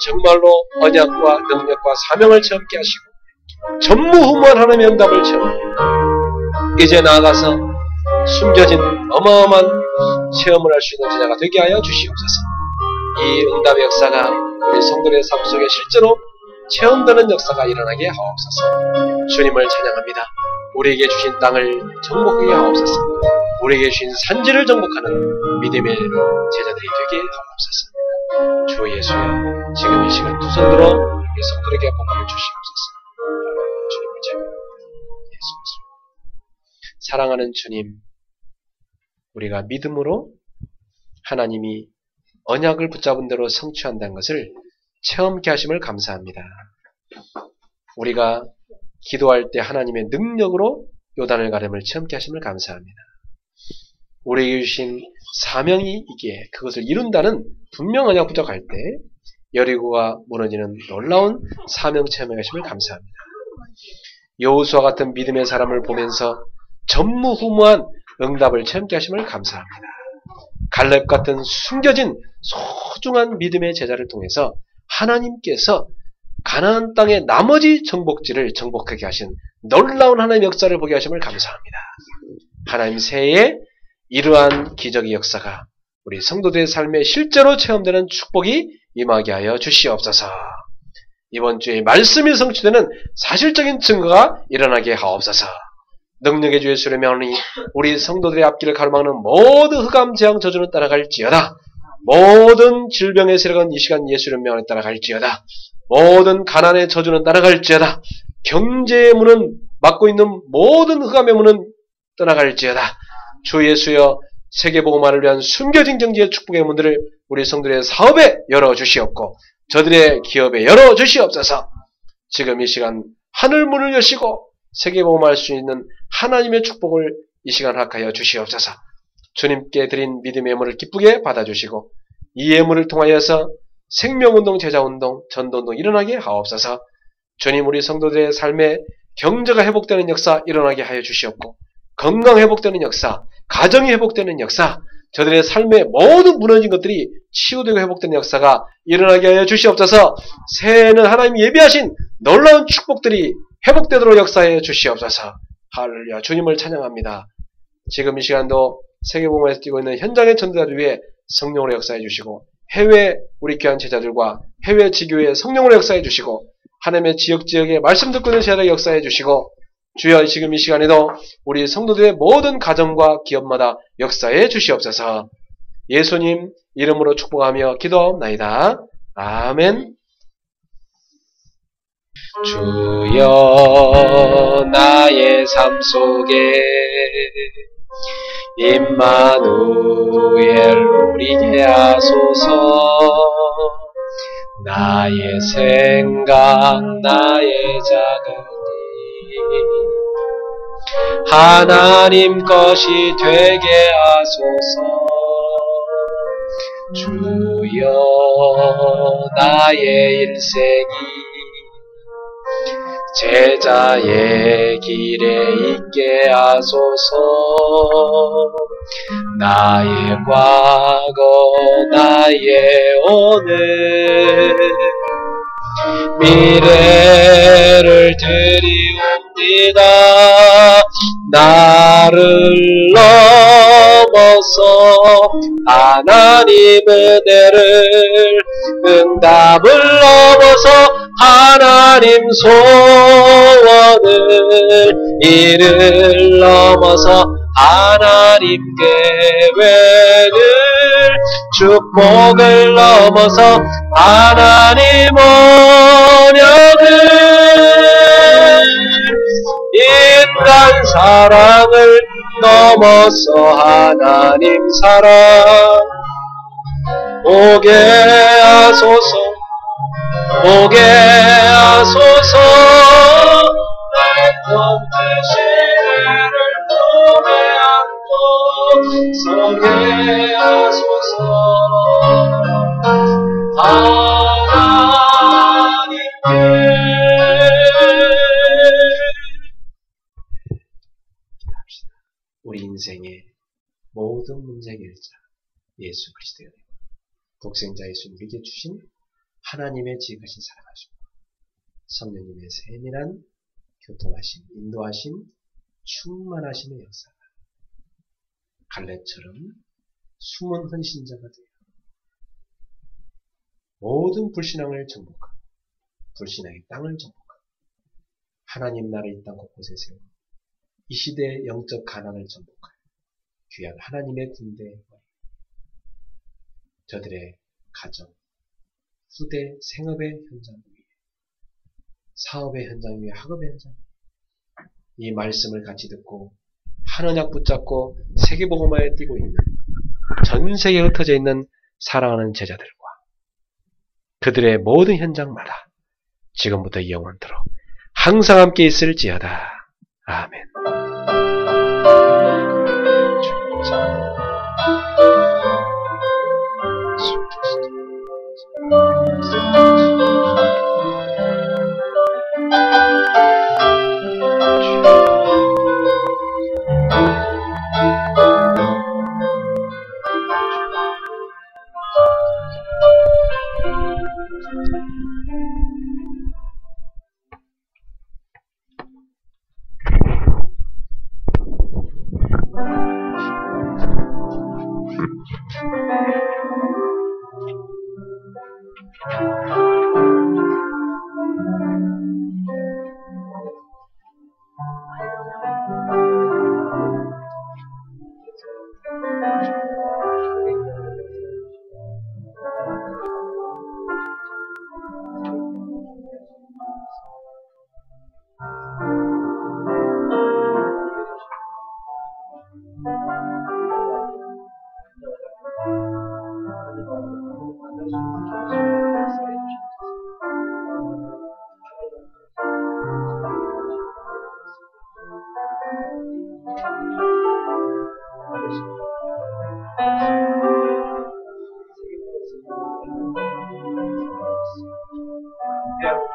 정말로 언약과 능력과 사명을 체험케 하시고 전무후무한 하나님의 응답을 체험합니다. 이제 나아가서 숨겨진 어마어마한 체험을 할 수 있는 제자가 되게 하여 주시옵소서. 이 응답의 역사가 우리 성도들의 삶 속에 실제로 체험되는 역사가 일어나게 하옵소서. 주님을 찬양합니다. 우리에게 주신 땅을 정복하게 하옵소서. 우리에게 주신 산지를 정복하는 믿음의 제자들이 되게 하옵소서. 주 예수여 지금 이 시간 두 손 들어 우리 성도들에게 복음을 주시옵소서. 주님을 찬양합니다. 예수 그리스도. 사랑하는 주님, 우리가 믿음으로 하나님이 언약을 붙잡은 대로 성취한다는 것을 체험케 하심을 감사합니다. 우리가 기도할 때 하나님의 능력으로 요단을 가름을 체험케 하심을 감사합니다. 우리에게 주신 사명이 이게 그것을 이룬다는 분명 언약 붙잡할 때 여리고가 무너지는 놀라운 사명 체험에 가심을 감사합니다. 여호수아 같은 믿음의 사람을 보면서 전무후무한 응답을 체험케 하심을 감사합니다. 갈렙 같은 숨겨진 소중한 믿음의 제자를 통해서 하나님께서 가나안 땅의 나머지 정복지를 정복하게 하신 놀라운 하나님의 역사를 보게 하심을 감사합니다. 하나님 새해에 이러한 기적의 역사가 우리 성도들의 삶에 실제로 체험되는 축복이 임하게 하여 주시옵소서. 이번 주에 말씀이 성취되는 사실적인 증거가 일어나게 하옵소서. 능력의 주의 수를 명하니 우리 성도들의 앞길을 가로막는 모든 흑암, 재앙, 저주는 따라갈지어다. 모든 질병의 세력은 이 시간 예수의 명에 따라갈지어다. 모든 가난의 저주는 따라갈지어다. 경제의 문은 막고 있는 모든 흑암의 문은 떠나갈지어다. 주 예수여, 세계복음화를 위한 숨겨진 경제의 축복의 문들을 우리 성도들의 사업에 열어주시옵고 저들의 기업에 열어주시옵소서. 지금 이 시간 하늘 문을 여시고 세계복음화할 수 있는 하나님의 축복을 이 시간 허락하여 주시옵소서. 주님께 드린 믿음의 예물을 기쁘게 받아주시고 이 예물을 통하여서 생명운동, 제자운동, 전도운동 일어나게 하옵소서. 주님, 우리 성도들의 삶에 경제가 회복되는 역사 일어나게 하여 주시옵고 건강 회복되는 역사, 가정이 회복되는 역사, 저들의 삶의 모든 무너진 것들이 치유되고 회복되는 역사가 일어나게 하여 주시옵소서. 새해에는 하나님이 예비하신 놀라운 축복들이 회복되도록 역사해 주시옵소서. 할렐루야. 주님을 찬양합니다. 지금 이 시간도 세계복음화에서 뛰고 있는 현장의 전도자들 위해 성령으로 역사해 주시고 해외 우리 귀한 제자들과 해외 지교회 성령으로 역사해 주시고 하나님의 지역에 말씀 듣고 있는 제자들 역사해 주시고 주여 지금 이 시간에도 우리 성도들의 모든 가정과 기업마다 역사해 주시옵소서. 예수님 이름으로 축복하며 기도하옵나이다. 아멘. 주여 나의 삶 속에 임마누엘 우리게 하소서. 나의 생각 나의 작은 일 하나님 것이 되게 하소서. 주여 나의 일생이 제자의 길에 있게 하소서. 나의 과거 나의 오늘 미래를 드리옵니다. 나를 넘어서 하나님 은혜를 응답을 넘어서 하나님 소원을 이를 넘어서 하나님 계획을 축복을 넘어서 하나님 언약을 인간 사랑을 넘어서 하나님 사랑 오게 하소서. 오게 하소서. 내 뜻을 몸에 안고 서게 하소서. 하나님께 우리 인생의 모든 문제 해결자 예수 그리스도의 독생자 예수님 우리에게 주신 하나님의 지극하신 사랑하심, 성령님의 세밀한 교통하심, 인도하심, 충만하심의 역사가 갈렙처럼 숨은 헌신자가 되어 모든 불신앙을 정복하고 불신앙의 땅을 정복하고 하나님 나라의 땅 곳곳에 세워 이 시대의 영적 가난을 정복하여 귀한 하나님의 군대에 저들의 가정, 후대 생업의 현장 위에, 사업의 현장 위에, 학업의 현장 위에 이 말씀을 같이 듣고 한 언약 붙잡고 세계복음화에 뛰고 있는 전 세계에 흩어져 있는 사랑하는 제자들과 그들의 모든 현장마다 지금부터 영원토록 항상 함께 있을지어다. 아멘. 주님 Yeah.